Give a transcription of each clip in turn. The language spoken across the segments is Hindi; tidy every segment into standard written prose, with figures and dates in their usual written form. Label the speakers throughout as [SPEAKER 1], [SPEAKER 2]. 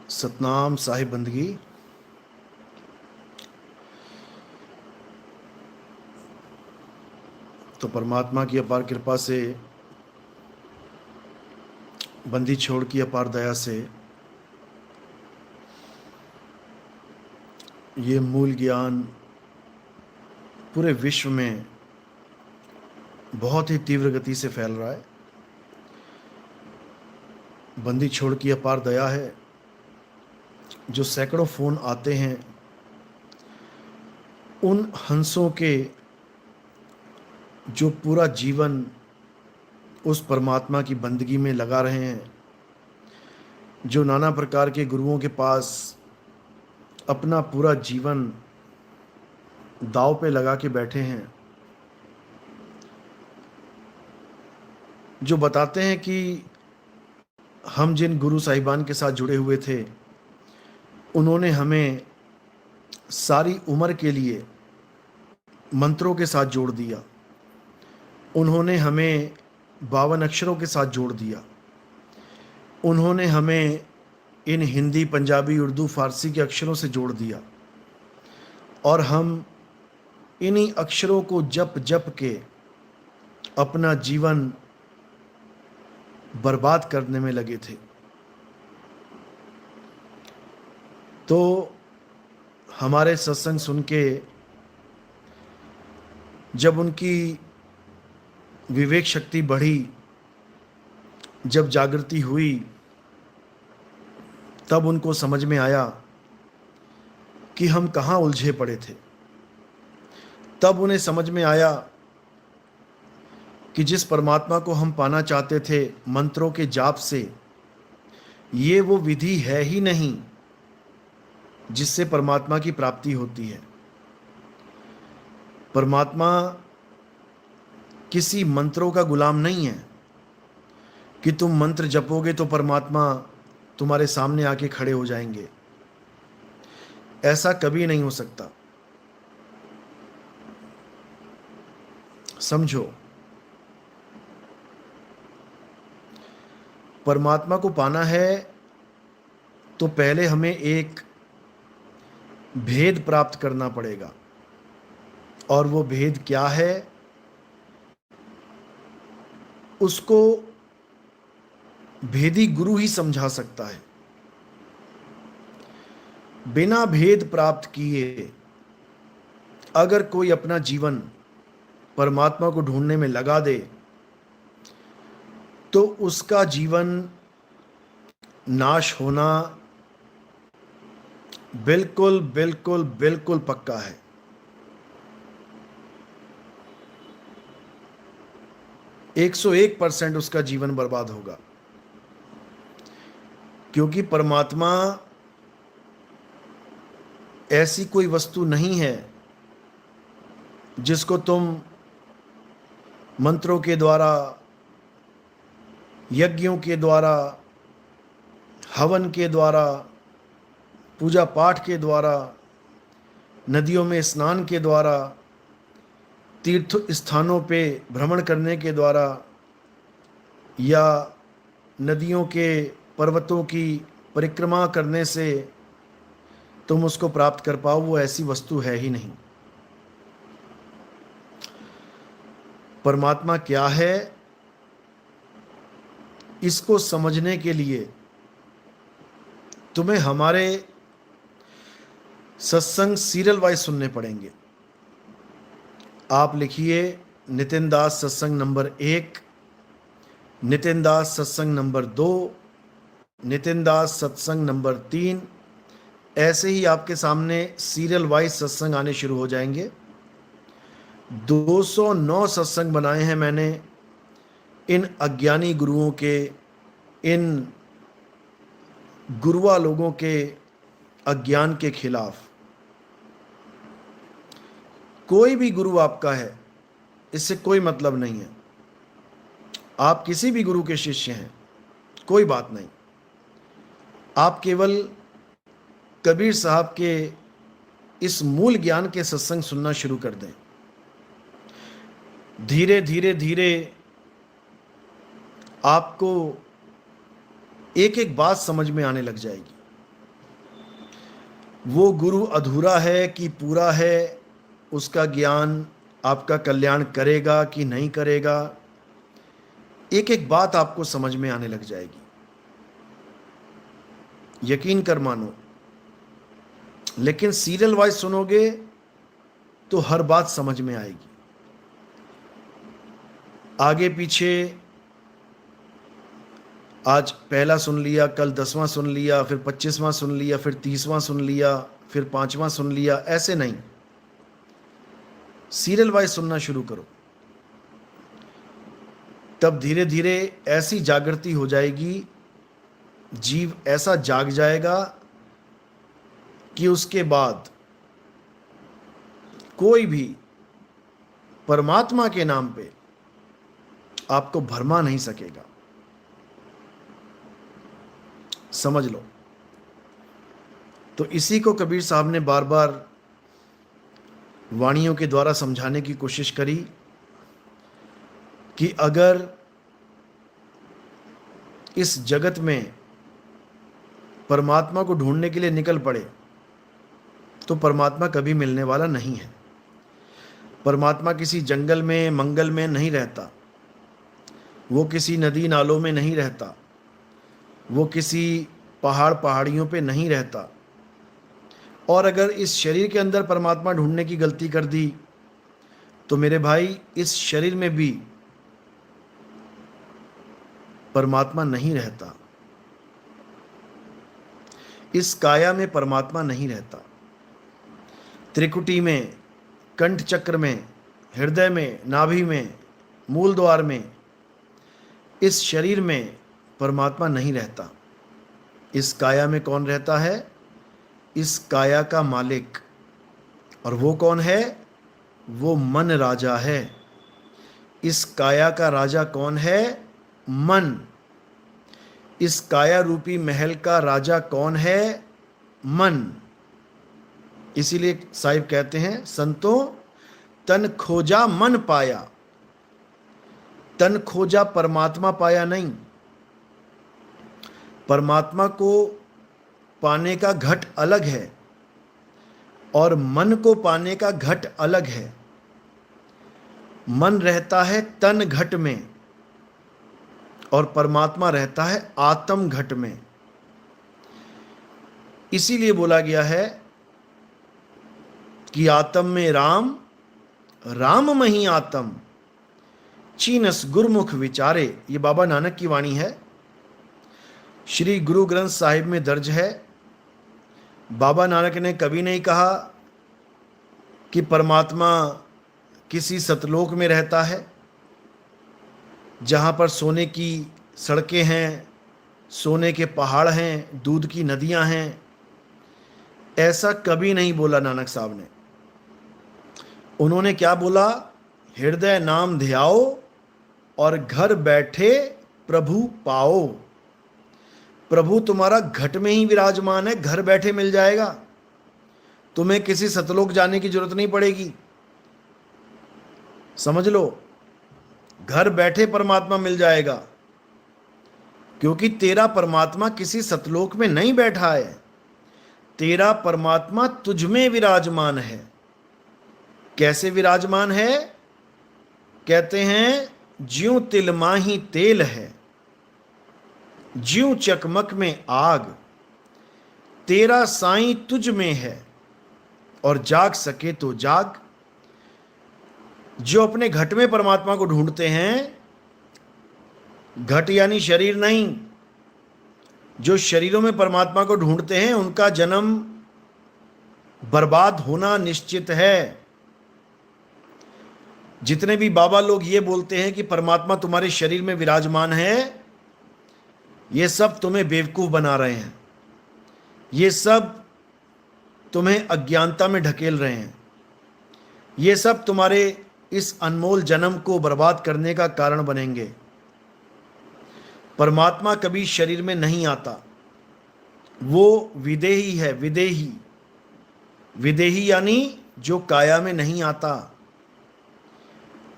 [SPEAKER 1] सतनाम साहिब बंदगी। तो परमात्मा की अपार कृपा से, बंदी छोड़ की अपार दया से ये मूल ज्ञान पूरे विश्व में बहुत ही तीव्र गति से फैल रहा है। बंदी छोड़ की अपार दया है। जो सैकड़ों फ़ोन आते हैं, उन हंसों के जो पूरा जीवन उस परमात्मा की बंदगी में लगा रहे हैं, जो नाना प्रकार के गुरुओं के पास अपना पूरा जीवन दांव पे लगा के बैठे हैं, जो बताते हैं कि हम जिन गुरु साहिबान के साथ जुड़े हुए थे, उन्होंने हमें सारी उम्र के लिए मंत्रों के साथ जोड़ दिया। उन्होंने हमें 52 अक्षरों के साथ जोड़ दिया। उन्होंने हमें इन हिंदी, पंजाबी, उर्दू, फारसी के अक्षरों से जोड़ दिया और हम इन्हीं अक्षरों को जप जप के अपना जीवन बर्बाद करने में लगे थे। तो हमारे सत्संग सुन के जब उनकी विवेक शक्ति बढ़ी, जब जागृति हुई, तब उनको समझ में आया कि हम कहाँ उलझे पड़े थे। तब उन्हें समझ में आया कि जिस परमात्मा को हम पाना चाहते थे मंत्रों के जाप से, ये वो विधि है ही नहीं जिससे परमात्मा की प्राप्ति होती है। परमात्मा किसी मंत्रों का गुलाम नहीं है कि तुम मंत्र जपोगे तो परमात्मा तुम्हारे सामने आके खड़े हो जाएंगे। ऐसा कभी नहीं हो सकता। समझो, परमात्मा को पाना है तो पहले हमें एक भेद प्राप्त करना पड़ेगा। और वो भेद क्या है, उसको भेदी गुरु ही समझा सकता है। बिना भेद प्राप्त किए अगर कोई अपना जीवन परमात्मा को ढूंढने में लगा दे, तो उसका जीवन नाश होना बिल्कुल बिल्कुल बिल्कुल पक्का है। एक 101% उसका जीवन बर्बाद होगा। क्योंकि परमात्मा ऐसी कोई वस्तु नहीं है जिसको तुम मंत्रों के द्वारा, यज्ञों के द्वारा, हवन के द्वारा, पूजा पाठ के द्वारा, नदियों में स्नान के द्वारा, तीर्थ स्थानों पे भ्रमण करने के द्वारा, या नदियों के, पर्वतों की परिक्रमा करने से तुम उसको प्राप्त कर पाओ, वो ऐसी वस्तु है ही नहीं। परमात्मा क्या है, इसको समझने के लिए तुम्हें हमारे सत्संग सीरियल वाइज सुनने पड़ेंगे। आप लिखिए नितिन दास सत्संग नंबर 1, नितिन दास सत्संग नंबर 2, नितिन दास सत्संग नंबर 3। ऐसे ही आपके सामने सीरियल वाइज सत्संग आने शुरू हो जाएंगे। 209 सत्संग बनाए हैं मैंने इन अज्ञानी गुरुओं के, इन गुरुआ लोगों के अज्ञान के खिलाफ। कोई भी गुरु आपका है, इससे कोई मतलब नहीं है। आप किसी भी गुरु के शिष्य हैं, कोई बात नहीं। आप केवल कबीर साहब के इस मूल ज्ञान के सत्संग सुनना शुरू कर दें। धीरे धीरे धीरे आपको एक एक बात समझ में आने लग जाएगी। वो गुरु अधूरा है कि पूरा है, उसका ज्ञान आपका कल्याण करेगा कि नहीं करेगा, एक एक बात आपको समझ में आने लग जाएगी। यकीन कर मानो। लेकिन सीरियल वाइज सुनोगे तो हर बात समझ में आएगी। आगे पीछे आज पहला सुन लिया, कल 10वां सुन लिया, फिर 25वां सुन लिया, फिर 30वां सुन लिया, फिर 5वां सुन लिया, ऐसे नहीं। सीरियल वाइज सुनना शुरू करो। तब धीरे धीरे ऐसी जागृति हो जाएगी, जीव ऐसा जाग जाएगा कि उसके बाद कोई भी परमात्मा के नाम पे आपको भरमा नहीं सकेगा। समझ लो। तो इसी को कबीर साहब ने बार बार वाणियों के द्वारा समझाने की कोशिश करी कि अगर इस जगत में परमात्मा को ढूंढने के लिए निकल पड़े तो परमात्मा कभी मिलने वाला नहीं है। परमात्मा किसी जंगल में मंगल में नहीं रहता, वो किसी नदी नालों में नहीं रहता, वो किसी पहाड़ पहाड़ियों पे नहीं रहता। और अगर इस शरीर के अंदर परमात्मा ढूंढने की गलती कर दी तो मेरे भाई इस शरीर में भी परमात्मा नहीं रहता, इस काया में परमात्मा नहीं रहता। त्रिकुटी में, कंठ चक्र में, हृदय में, नाभि में, मूल द्वार में, इस शरीर में परमात्मा नहीं रहता। इस काया में कौन रहता है? इस काया का मालिक। और वो कौन है? वो मन राजा है। इस काया का राजा कौन है? मन। इस काया रूपी महल का राजा कौन है? मन। इसीलिए साहिब कहते हैं, संतों तन खोजा मन पाया। तन खोजा परमात्मा पाया नहीं। परमात्मा को पाने का घट अलग है और मन को पाने का घट अलग है। मन रहता है तन घट में और परमात्मा रहता है आत्म घट में। इसीलिए बोला गया है कि आत्म में राम, राम मही आत्म, चीनस गुरमुख विचारे। ये बाबा नानक की वाणी है, श्री गुरु ग्रंथ साहिब में दर्ज है। बाबा नानक ने कभी नहीं कहा कि परमात्मा किसी सतलोक में रहता है जहाँ पर सोने की सड़कें हैं, सोने के पहाड़ हैं, दूध की नदियाँ हैं। ऐसा कभी नहीं बोला नानक साहब ने। उन्होंने क्या बोला? हृदय नाम ध्याओ और घर बैठे प्रभु पाओ। प्रभु तुम्हारा घट में ही विराजमान है, घर बैठे मिल जाएगा। तुम्हें किसी सतलोक जाने की जरूरत नहीं पड़ेगी। समझ लो, घर बैठे परमात्मा मिल जाएगा, क्योंकि तेरा परमात्मा किसी सतलोक में नहीं बैठा है। तेरा परमात्मा तुझ में विराजमान है। कैसे विराजमान है? कहते हैं ज्यों तिल माही तेल है, ज्यों चकमक में आग। तेरा साईं तुझ में है और जाग सके तो जाग। जो अपने घट में परमात्मा को ढूंढते हैं, घट यानी शरीर नहीं, जो शरीरों में परमात्मा को ढूंढते हैं उनका जन्म बर्बाद होना निश्चित है। जितने भी बाबा लोग ये बोलते हैं कि परमात्मा तुम्हारे शरीर में विराजमान है, ये सब तुम्हें बेवकूफ बना रहे हैं। ये सब तुम्हें अज्ञानता में ढकेल रहे हैं। ये सब तुम्हारे इस अनमोल जन्म को बर्बाद करने का कारण बनेंगे। परमात्मा कभी शरीर में नहीं आता। वो विदेही है, विदेही। विदेही यानी जो काया में नहीं आता,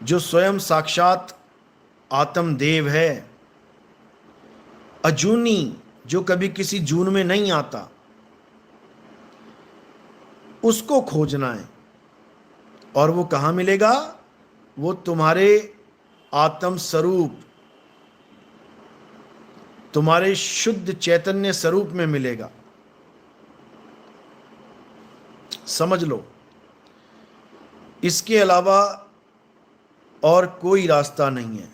[SPEAKER 1] जो स्वयं साक्षात आत्मदेव है। अजूनी, जो कभी किसी जून में नहीं आता। उसको खोजना है। और वो कहाँ मिलेगा? वो तुम्हारे आत्म स्वरूप, तुम्हारे शुद्ध चैतन्य स्वरूप में मिलेगा। समझ लो, इसके अलावा और कोई रास्ता नहीं है।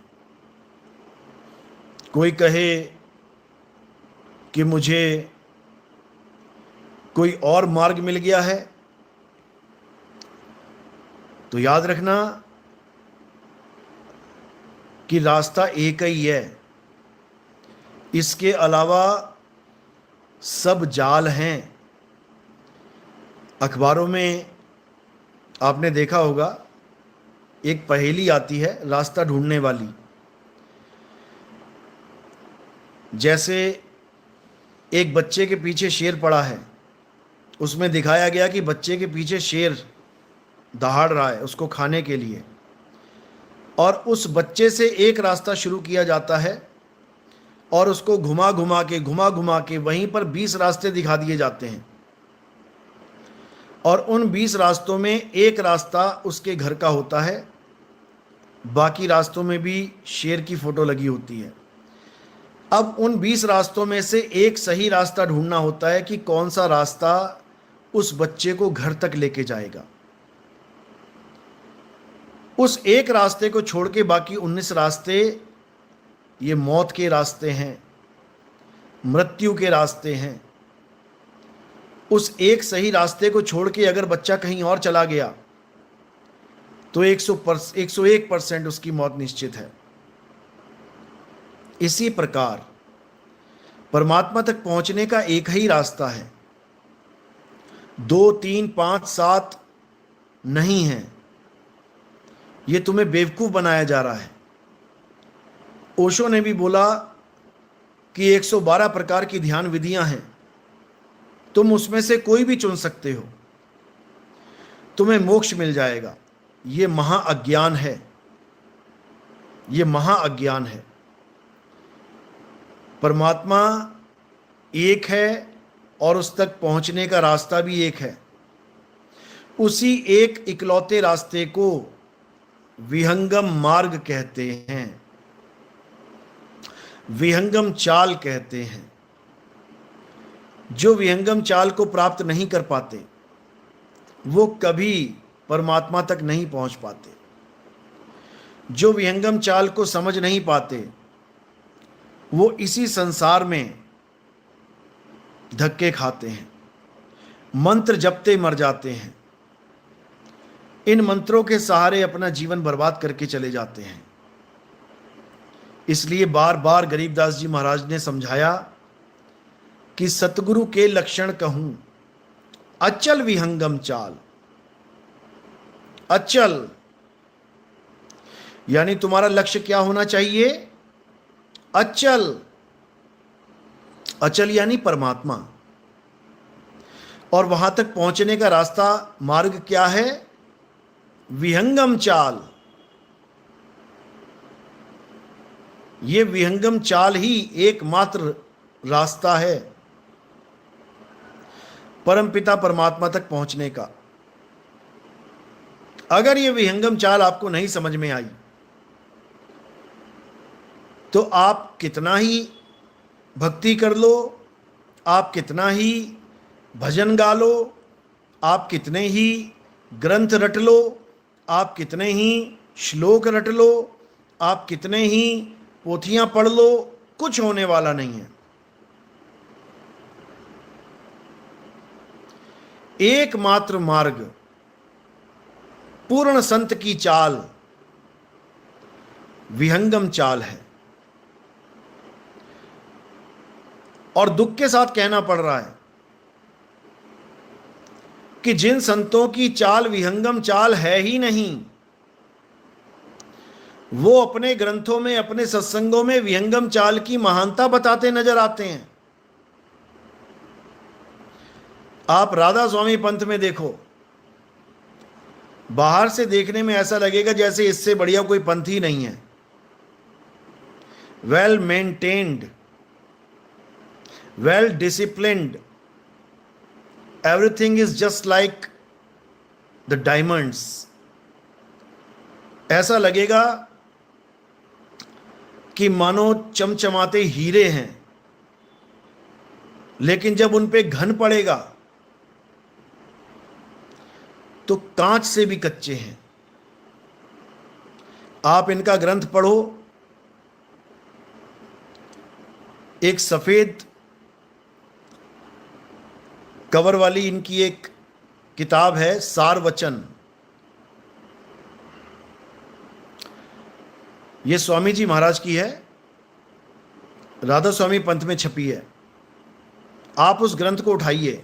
[SPEAKER 1] कोई कहे कि मुझे कोई और मार्ग मिल गया है, तो याद रखना कि रास्ता एक ही है। इसके अलावा सब जाल हैं। अखबारों में आपने देखा होगा, एक पहेली आती है रास्ता ढूंढने वाली। जैसे एक बच्चे के पीछे शेर पड़ा है, उसमें दिखाया गया कि बच्चे के पीछे शेर दहाड़ रहा है उसको खाने के लिए, और उस बच्चे से एक रास्ता शुरू किया जाता है और उसको घुमा घुमा के वहीं पर 20 रास्ते दिखा दिए जाते हैं। और उन 20 रास्तों में एक रास्ता उसके घर का होता है, बाकी रास्तों में भी शेर की फोटो लगी होती है। अब उन 20 रास्तों में से एक सही रास्ता ढूंढना होता है कि कौन सा रास्ता उस बच्चे को घर तक लेके जाएगा। उस एक रास्ते को छोड़ के बाकी 19 रास्ते ये मौत के रास्ते हैं, मृत्यु के रास्ते हैं। उस एक सही रास्ते को छोड़ के अगर बच्चा कहीं और चला गया तो 101% उसकी मौत निश्चित है। इसी प्रकार परमात्मा तक पहुंचने का एक ही रास्ता है, 2, 3, 5, 7 नहीं है। यह तुम्हें बेवकूफ बनाया जा रहा है। ओशो ने भी बोला कि 112 प्रकार की ध्यान विधियां हैं, तुम उसमें से कोई भी चुन सकते हो, तुम्हें मोक्ष मिल जाएगा। यह महाअज्ञान है, यह महाअज्ञान है। परमात्मा एक है और उस तक पहुंचने का रास्ता भी एक है। उसी एक इकलौते रास्ते को विहंगम मार्ग कहते हैं, विहंगम चाल कहते हैं। जो विहंगम चाल को प्राप्त नहीं कर पाते वो कभी परमात्मा तक नहीं पहुंच पाते। जो विहंगम चाल को समझ नहीं पाते वो इसी संसार में धक्के खाते हैं, मंत्र जपते मर जाते हैं, इन मंत्रों के सहारे अपना जीवन बर्बाद करके चले जाते हैं। इसलिए बार बार गरीबदास जी महाराज ने समझाया कि सतगुरु के लक्षण कहूं अचल विहंगम चाल। अचल यानी तुम्हारा लक्ष्य क्या होना चाहिए? अचल। अचल यानी परमात्मा। और वहां तक पहुंचने का रास्ता, मार्ग क्या है? विहंगम चाल। यह विहंगम चाल ही एकमात्र रास्ता है परमपिता परमात्मा तक पहुंचने का। अगर यह विहंगम चाल आपको नहीं समझ में आई तो आप कितना ही भक्ति कर लो, आप कितना ही भजन गा लो, आप कितने ही ग्रंथ रट लो, आप कितने ही श्लोक रट लो, आप कितने ही पोथियां पढ़ लो, कुछ होने वाला नहीं है। एकमात्र मार्ग, पूर्ण संत की चाल विहंगम चाल है। और दुख के साथ कहना पड़ रहा है कि जिन संतों की चाल विहंगम चाल है ही नहीं, वो अपने ग्रंथों में, अपने सत्संगों में विहंगम चाल की महानता बताते नजर आते हैं। आप राधा स्वामी पंथ में देखो, बाहर से देखने में ऐसा लगेगा जैसे इससे बढ़िया कोई पंथ ही नहीं है। Well maintained, well disciplined, everything is just like the diamonds, ऐसा लगेगा कि मानो चमचमाते हीरे हैं, लेकिन जब उन पे घन पड़ेगा तो कांच से भी कच्चे हैं। आप इनका ग्रंथ पढ़ो, एक सफेद कवर वाली इनकी एक किताब है, सार वचन। ये स्वामी जी महाराज की है, राधा स्वामी पंथ में छपी है। आप उस ग्रंथ को उठाइए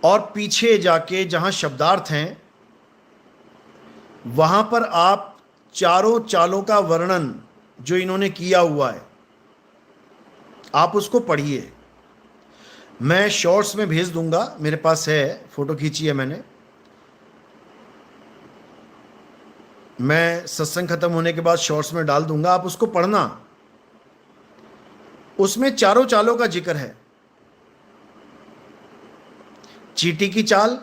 [SPEAKER 1] और पीछे जाके जहां शब्दार्थ हैं वहां पर आप चारों चालों का वर्णन जो इन्होंने किया हुआ है आप उसको पढ़िए। मैं शॉर्ट्स में भेज दूंगा, मेरे पास है, फोटो खींची है मैंने। मैं सत्संग खत्म होने के बाद शॉर्ट्स में डाल दूंगा, आप उसको पढ़ना। उसमें चारों चालों का जिक्र है। चींटी की चाल,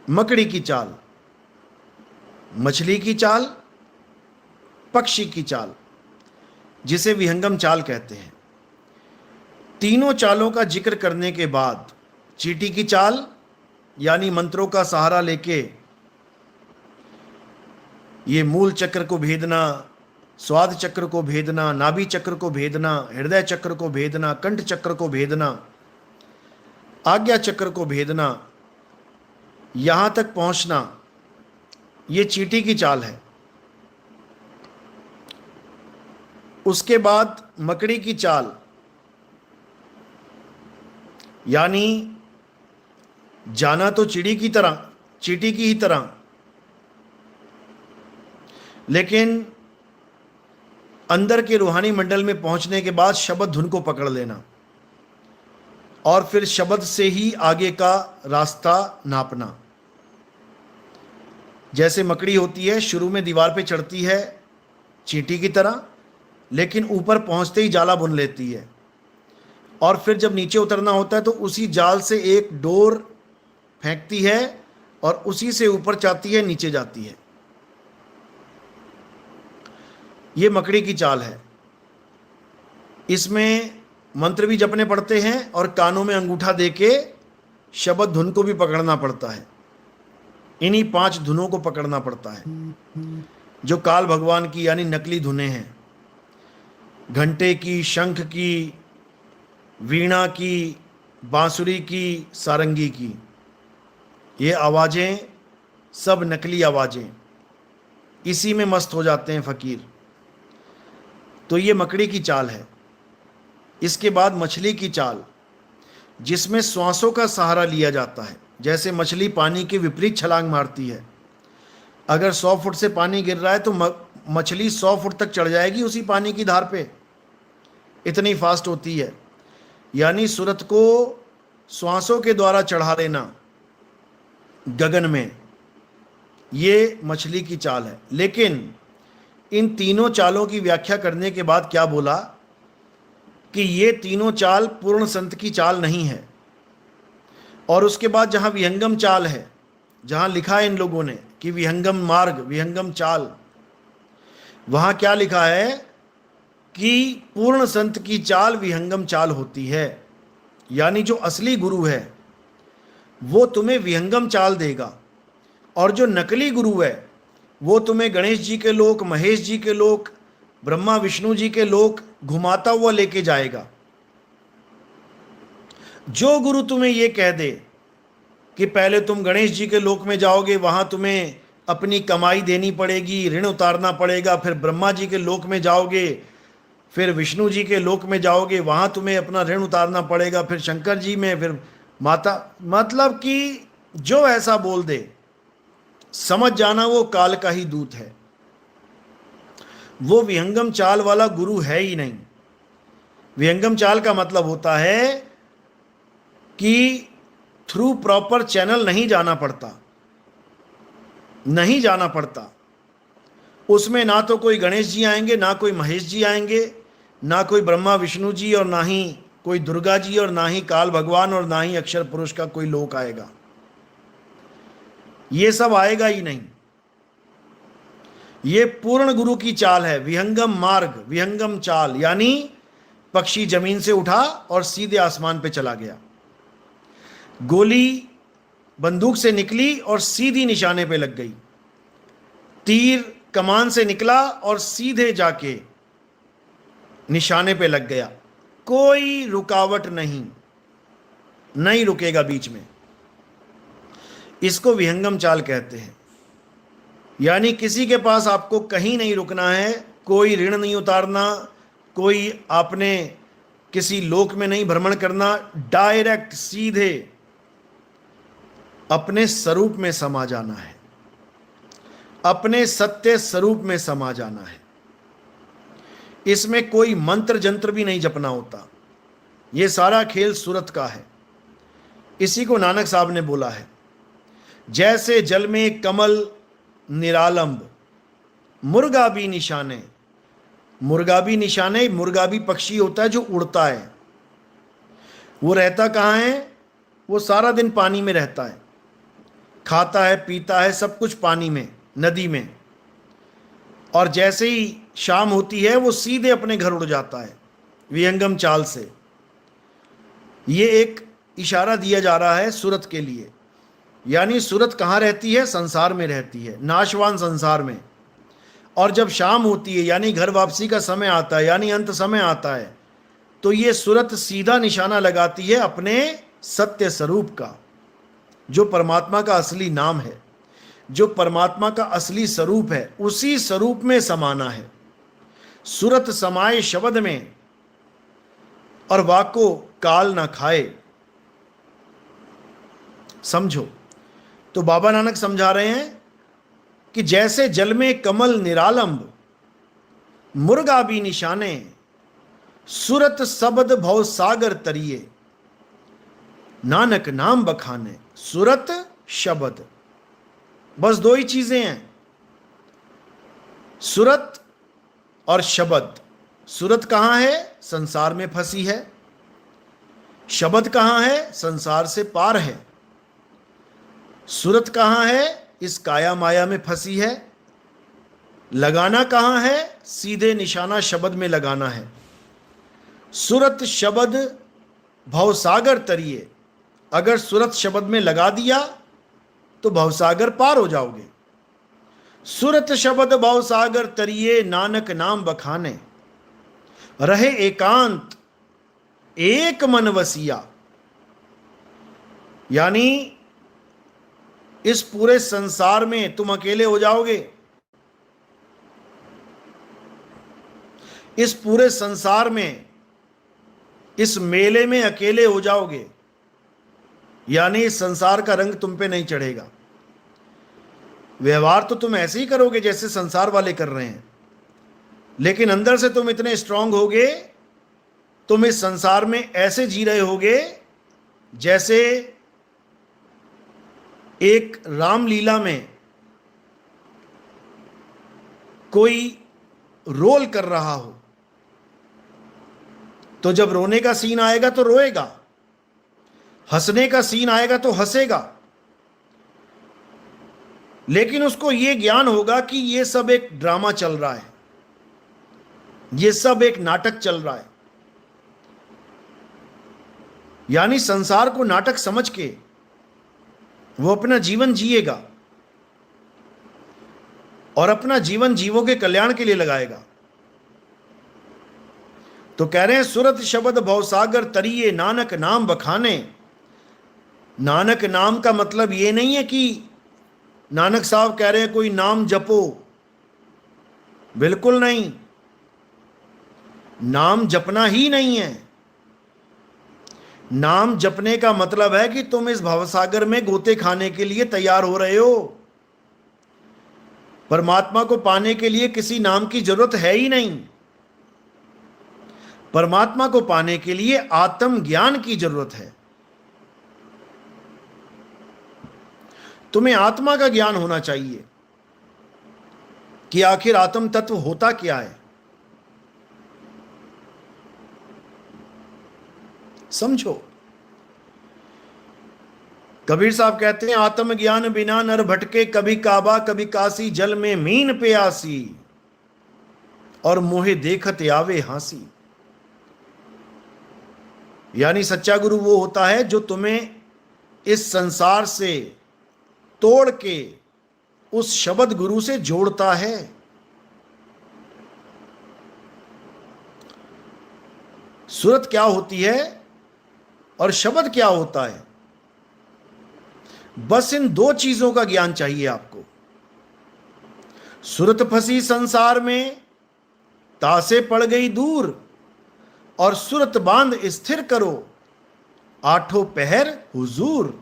[SPEAKER 1] मकड़ी की चाल, मछली की चाल, पक्षी की चाल, जिसे विहंगम चाल कहते हैं। तीनों चालों का जिक्र करने के बाद चींटी की चाल यानी मंत्रों का सहारा लेके ये मूल चक्र को भेदना, स्वाद चक्र को भेदना, नाभि चक्र को भेदना, हृदय चक्र को भेदना, कंठ चक्र को भेदना, आज्ञा चक्र को भेदना, यहां तक पहुंचना, ये चींटी की चाल है। उसके बाद मकड़ी की चाल यानी जाना तो चिड़ी की तरह, चींटी की ही तरह, लेकिन अंदर के रूहानी मंडल में पहुंचने के बाद शब्द धुन को पकड़ लेना और फिर शब्द से ही आगे का रास्ता नापना। जैसे मकड़ी होती है, शुरू में दीवार पे चढ़ती है चींटी की तरह, लेकिन ऊपर पहुंचते ही जाला बुन लेती है और फिर जब नीचे उतरना होता है तो उसी जाल से एक डोर फेंकती है और उसी से ऊपर जाती है, नीचे जाती है। ये मकड़ी की चाल है। इसमें मंत्र भी जपने पड़ते हैं और कानों में अंगूठा देके शब्द धुन को भी पकड़ना पड़ता है। इन्हीं 5 धुनों को पकड़ना पड़ता है जो काल भगवान की यानी नकली धुनें हैं। घंटे की, शंख की, वीणा की, बांसुरी की, सारंगी की, ये आवाज़ें सब नकली आवाज़ें, इसी में मस्त हो जाते हैं फकीर। तो ये मकड़ी की चाल है। इसके बाद मछली की चाल, जिसमें श्वासों का सहारा लिया जाता है। जैसे मछली पानी के विपरीत छलांग मारती है। अगर 100 फुट से पानी गिर रहा है तो मछली 100 फुट तक चढ़ जाएगी उसी पानी की धार पे, इतनी फास्ट होती है। यानी सूरत को श्वासों के द्वारा चढ़ा देना गगन में, ये मछली की चाल है। लेकिन इन तीनों चालों की व्याख्या करने के बाद क्या बोला कि ये तीनों चाल पूर्ण संत की चाल नहीं है। और उसके बाद जहां विहंगम चाल है, जहां लिखा है इन लोगों ने कि विहंगम मार्ग, विहंगम चाल, वहां क्या लिखा है कि पूर्ण संत की चाल विहंगम चाल होती है। यानी जो असली गुरु है वो तुम्हें विहंगम चाल देगा और जो नकली गुरु है वो तुम्हें गणेश जी के लोक, महेश जी के लोक, ब्रह्मा विष्णु जी के लोक घुमाता हुआ लेके जाएगा। जो गुरु तुम्हें ये कह दे कि पहले तुम गणेश जी के लोक में जाओगे, वहां तुम्हें अपनी कमाई देनी पड़ेगी, ऋण उतारना पड़ेगा, फिर ब्रह्मा जी के लोक में जाओगे, फिर विष्णु जी के लोक में जाओगे, वहां तुम्हें अपना ऋण उतारना पड़ेगा, फिर शंकर जी में, फिर माता, मतलब कि जो ऐसा बोल दे समझ जाना वो काल का ही दूत है। वो विहंगम चाल वाला गुरु है ही नहीं। विहंगम चाल का मतलब होता है कि थ्रू प्रॉपर चैनल नहीं जाना पड़ता, नहीं जाना पड़ता। उसमें ना तो कोई गणेश जी आएंगे, ना कोई महेश जी आएंगे, ना कोई ब्रह्मा विष्णु जी, और ना ही कोई दुर्गा जी, और ना ही काल भगवान, और ना ही अक्षर पुरुष का कोई लोक आएगा। ये सब आएगा ही नहीं। ये पूर्ण गुरु की चाल है, विहंगम मार्ग, विहंगम चाल, यानी पक्षी जमीन से उठा और सीधे आसमान पे चला गया। गोली बंदूक से निकली और सीधी निशाने पे लग गई। तीर कमान से निकला और सीधे जाके निशाने पे लग गया। कोई रुकावट नहीं, नहीं रुकेगा बीच में। इसको विहंगम चाल कहते हैं। यानी किसी के पास आपको कहीं नहीं रुकना है, कोई ऋण नहीं उतारना, कोई आपने किसी लोक में नहीं भ्रमण करना, डायरेक्ट सीधे अपने स्वरूप में समा जाना है, अपने सत्य स्वरूप में समा जाना है। इसमें कोई मंत्र जंत्र भी नहीं जपना होता। यह सारा खेल सूरत का है। इसी को नानक साहब ने बोला है, जैसे जल में कमल निरालंब, मुर्गा भी निशाने। मुर्गा भी निशाने, मुर्गा भी पक्षी होता है जो उड़ता है। वो रहता कहाँ है? वो सारा दिन पानी में रहता है, खाता है, पीता है, सब कुछ पानी में, नदी में। और जैसे ही शाम होती है वो सीधे अपने घर उड़ जाता है विहंगम चाल से। ये एक इशारा दिया जा रहा है सूरत के लिए। यानी सूरत कहाँ रहती है? संसार में रहती है, नाशवान संसार में। और जब शाम होती है यानी घर वापसी का समय आता है, यानी अंत समय आता है, तो ये सूरत सीधा निशाना लगाती है अपने सत्य स्वरूप का, जो परमात्मा का असली नाम है, जो परमात्मा का असली स्वरूप है। उसी स्वरूप में समाना है। सूरत समाए शब्द में और वाको काल ना खाए। समझो, तो बाबा नानक समझा रहे हैं कि जैसे जल में कमल निरालंब, मुर्गा भी निशाने, सूरत शब्द भव सागर तरिए, नानक नाम बखाने। सूरत शब्द, बस दो ही चीजें हैं, सूरत और शब्द। सूरत कहां है? संसार में फंसी है। शब्द कहां है? संसार से पार है। सूरत कहां है? इस काया माया में फंसी है। लगाना कहां है? सीधे निशाना शब्द में लगाना है। सूरत शब्द भवसागर तरिए। अगर सूरत शब्द में लगा दिया तो भवसागर पार हो जाओगे। सूरत शब्द भवसागर तरिए, नानक नाम बखाने, रहे एकांत एक मन वसिया। यानी इस पूरे संसार में तुम अकेले हो जाओगे। इस पूरे संसार में, इस मेले में अकेले हो जाओगे। यानी इस संसार का रंग तुम पे नहीं चढ़ेगा। व्यवहार तो तुम ऐसे ही करोगे जैसे संसार वाले कर रहे हैं, लेकिन अंदर से तुम इतने स्ट्रांग होगे, तुम इस संसार में ऐसे जी रहे होगे जैसे एक रामलीला में कोई रोल कर रहा हो। तो जब रोने का सीन आएगा तो रोएगा, हंसने का सीन आएगा तो हंसेगा, लेकिन उसको यह ज्ञान होगा कि यह सब एक ड्रामा चल रहा है, यह सब एक नाटक चल रहा है। यानी संसार को नाटक समझ के वो अपना जीवन जिएगा और अपना जीवन जीवों के कल्याण के लिए लगाएगा। तो कह रहे हैं सूरत शब्द भवसागर तरिए, नानक नाम बखाने। नानक नाम का मतलब ये नहीं है कि नानक साहब कह रहे हैं कोई नाम जपो, बिल्कुल नहीं। नाम जपना ही नहीं है। नाम जपने का मतलब है कि तुम इस भवसागर में गोते खाने के लिए तैयार हो रहे हो। परमात्मा को पाने के लिए किसी नाम की जरूरत है ही नहीं। परमात्मा को पाने के लिए आत्म ज्ञान की जरूरत है। तुम्हें आत्मा का ज्ञान होना चाहिए कि आखिर आत्म तत्व होता क्या है। समझो, कबीर साहब कहते हैं, आत्मज्ञान बिना नर भटके, कभी काबा कभी काशी, जल में मीन प्यासी, और मोहे देखत आवे हांसी। यानी सच्चा गुरु वो होता है जो तुम्हें इस संसार से तोड़ के उस शब्द गुरु से जोड़ता है। सूरत क्या होती है और शब्द क्या होता है, बस इन दो चीजों का ज्ञान चाहिए आपको। सूरत फंसी संसार में, तासे पड़ गई दूर, और सूरत बांध स्थिर करो, आठों पहर हुजूर।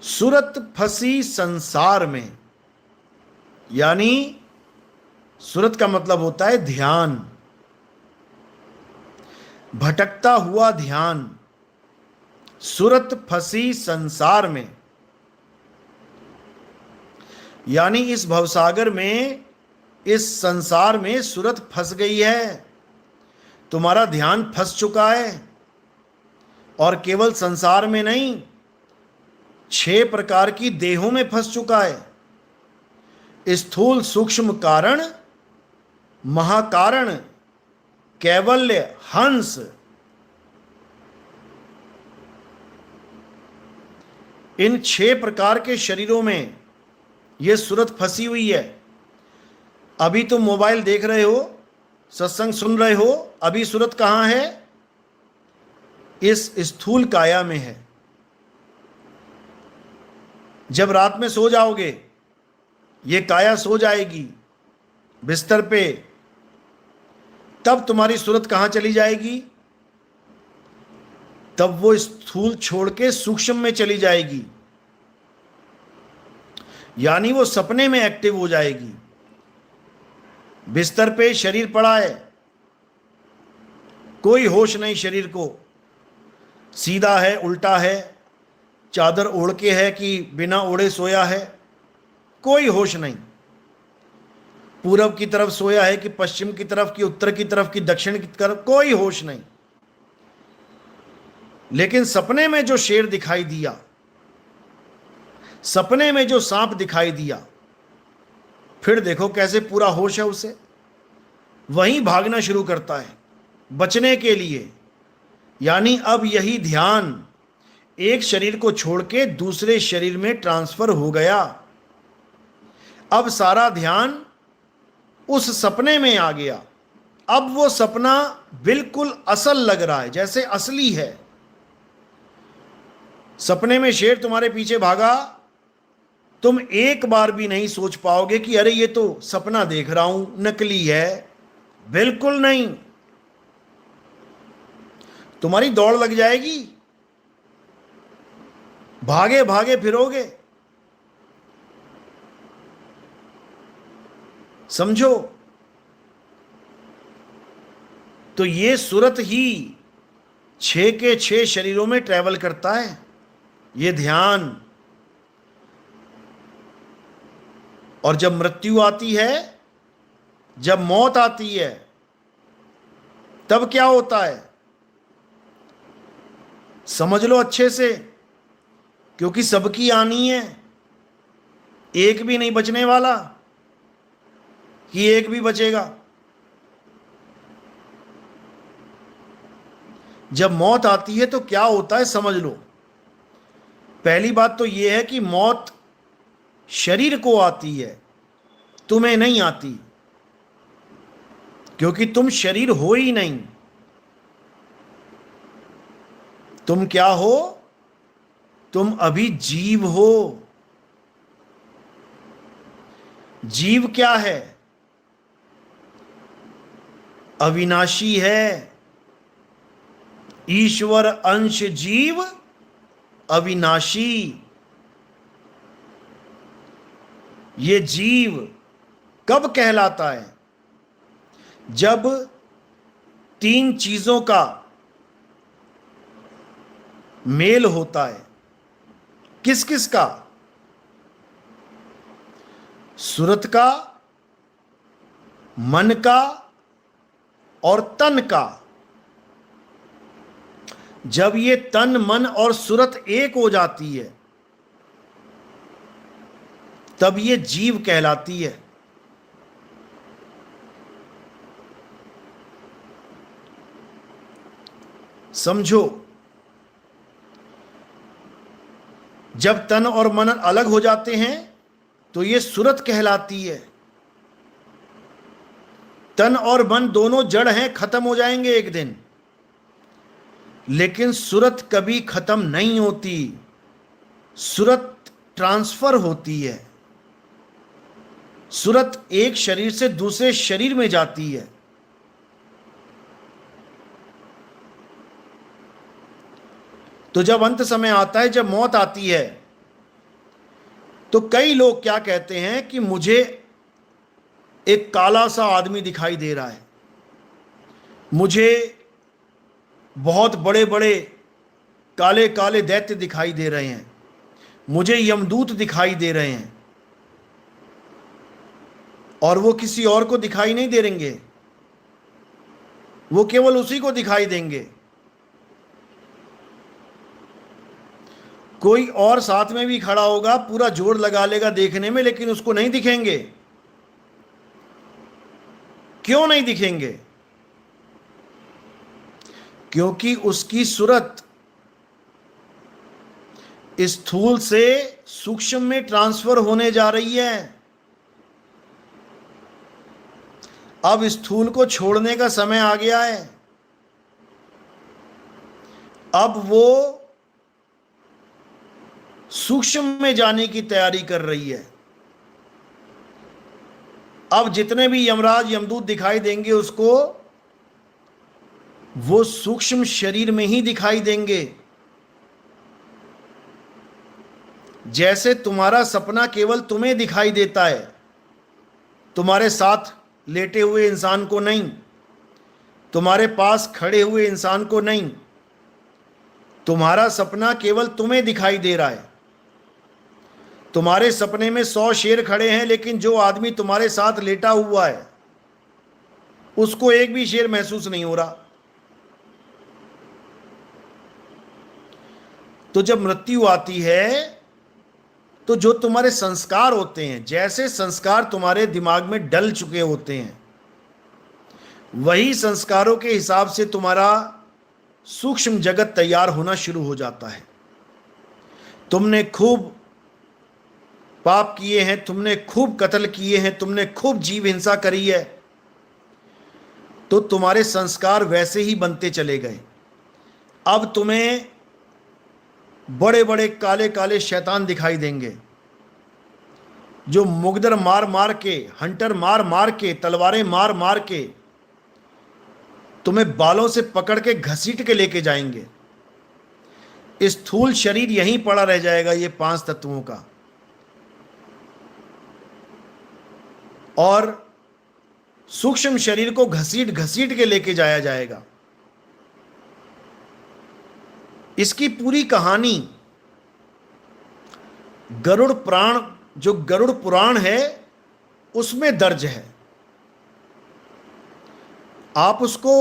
[SPEAKER 1] सूरत फंसी संसार में, यानी सूरत का मतलब होता है ध्यान, भटकता हुआ ध्यान। सूरत फंसी संसार में, यानी इस भवसागर में, इस संसार में सूरत फंस गई है, तुम्हारा ध्यान फंस चुका है। और केवल संसार में नहीं, 6 प्रकार की देहों में फंस चुका है। स्थूल सूक्ष्म कारण, महाकारण, कैवल्य, हंस। इन 6 प्रकार के शरीरों में यह सूरत फंसी हुई है। अभी तुम मोबाइल देख रहे हो, सत्संग सुन रहे हो, अभी सूरत कहां है? इस स्थूल काया में है। जब रात में सो जाओगे, ये काया सो जाएगी बिस्तर पे, तब तुम्हारी सूरत कहां चली जाएगी? तब वो स्थूल छोड़ के सूक्ष्म में चली जाएगी, यानी वो सपने में एक्टिव हो जाएगी। बिस्तर पे शरीर पड़ा है, कोई होश नहीं शरीर को, सीधा है उल्टा है, चादर ओढ़ के है कि बिना ओढ़े सोया है, कोई होश नहीं। पूरब की तरफ सोया है कि पश्चिम की तरफ कि उत्तर की तरफ कि दक्षिण की तरफ, कोई होश नहीं। लेकिन सपने में जो शेर दिखाई दिया, सपने में जो सांप दिखाई दिया, फिर देखो कैसे पूरा होश है उसे, वहीं भागना शुरू करता है बचने के लिए। यानी अब यही ध्यान एक शरीर को छोड़ के दूसरे शरीर में ट्रांसफर हो गया। अब सारा ध्यान उस सपने में आ गया। अब वो सपना बिल्कुल असल लग रहा है, जैसे असली है। सपने में शेर तुम्हारे पीछे भागा, तुम एक बार भी नहीं सोच पाओगे कि अरे ये तो सपना देख रहा हूं, नकली है। बिल्कुल नहीं, तुम्हारी दौड़ लग जाएगी, भागे भागे फिरोगे। समझो, तो ये सूरत ही 6 के 6 शरीरों में ट्रैवल करता है, ये ध्यान। और जब मृत्यु आती है, जब मौत आती है, तब क्या होता है समझ लो अच्छे से, क्योंकि सबकी आनी है, एक भी नहीं बचने वाला कि एक भी बचेगा। जब मौत आती है तो क्या होता है समझ लो। पहली बात तो यह है कि मौत शरीर को आती है, तुम्हें नहीं आती, क्योंकि तुम शरीर हो ही नहीं। तुम क्या हो? तुम अभी जीव हो। जीव क्या है? अविनाशी है। ईश्वर अंश जीव अविनाशी। ये जीव कब कहलाता है? जब 3 चीजों का मेल होता है। किस किस का? सुरत का, मन का और तन का। जब ये तन मन और सूरत एक हो जाती है तब ये जीव कहलाती है। समझो, जब तन और मन अलग हो जाते हैं तो ये सूरत कहलाती है। तन और मन दोनों जड़ हैं, खत्म हो जाएंगे एक दिन, लेकिन सूरत कभी खत्म नहीं होती। सूरत ट्रांसफर होती है। सूरत एक शरीर से दूसरे शरीर में जाती है। तो जब अंत समय आता है, जब मौत आती है, तो कई लोग क्या कहते हैं कि मुझे एक काला सा आदमी दिखाई दे रहा है, मुझे बहुत बड़े बड़े काले काले दैत्य दिखाई दे रहे हैं, मुझे यमदूत दिखाई दे रहे हैं, और वो किसी और को दिखाई नहीं दे देंगे, वो केवल उसी को दिखाई देंगे। कोई और साथ में भी खड़ा होगा, पूरा जोर लगा लेगा देखने में, लेकिन उसको नहीं दिखेंगे। क्यों नहीं दिखेंगे? क्योंकि उसकी सूरत स्थूल से सूक्ष्म में ट्रांसफर होने जा रही है। अब स्थूल को छोड़ने का समय आ गया है। अब वो सूक्ष्म में जाने की तैयारी कर रही है। अब जितने भी यमराज यमदूत दिखाई देंगे उसको, वो सूक्ष्म शरीर में ही दिखाई देंगे। जैसे तुम्हारा सपना केवल तुम्हें दिखाई देता है, तुम्हारे साथ लेटे हुए इंसान को नहीं, तुम्हारे पास खड़े हुए इंसान को नहीं। तुम्हारा सपना केवल तुम्हें दिखाई दे रहा है। तुम्हारे सपने में 100 शेर खड़े हैं, लेकिन जो आदमी तुम्हारे साथ लेटा हुआ है उसको एक भी शेर महसूस नहीं हो रहा। तो जब मृत्यु आती है तो जो तुम्हारे संस्कार होते हैं, जैसे संस्कार तुम्हारे दिमाग में डल चुके होते हैं, वही संस्कारों के हिसाब से तुम्हारा सूक्ष्म जगत तैयार होना शुरू हो जाता है। तुमने खूब पाप किए हैं, तुमने खूब कत्ल किए हैं, तुमने खूब जीव हिंसा करी है, तो तुम्हारे संस्कार वैसे ही बनते चले गए। अब तुम्हें बड़े बड़े काले काले शैतान दिखाई देंगे, जो मुगदर मार मार के, हंटर मार मार के, तलवारें मार मार के तुम्हें बालों से पकड़ के घसीट के लेके जाएंगे। स्थूल शरीर यहीं पड़ा रह जाएगा, ये 5 तत्वों का, और सूक्ष्म शरीर को घसीट घसीट के लेके जाया जाएगा। इसकी पूरी कहानी गरुड़ पुराण, जो गरुड़ पुराण है, उसमें दर्ज है। आप उसको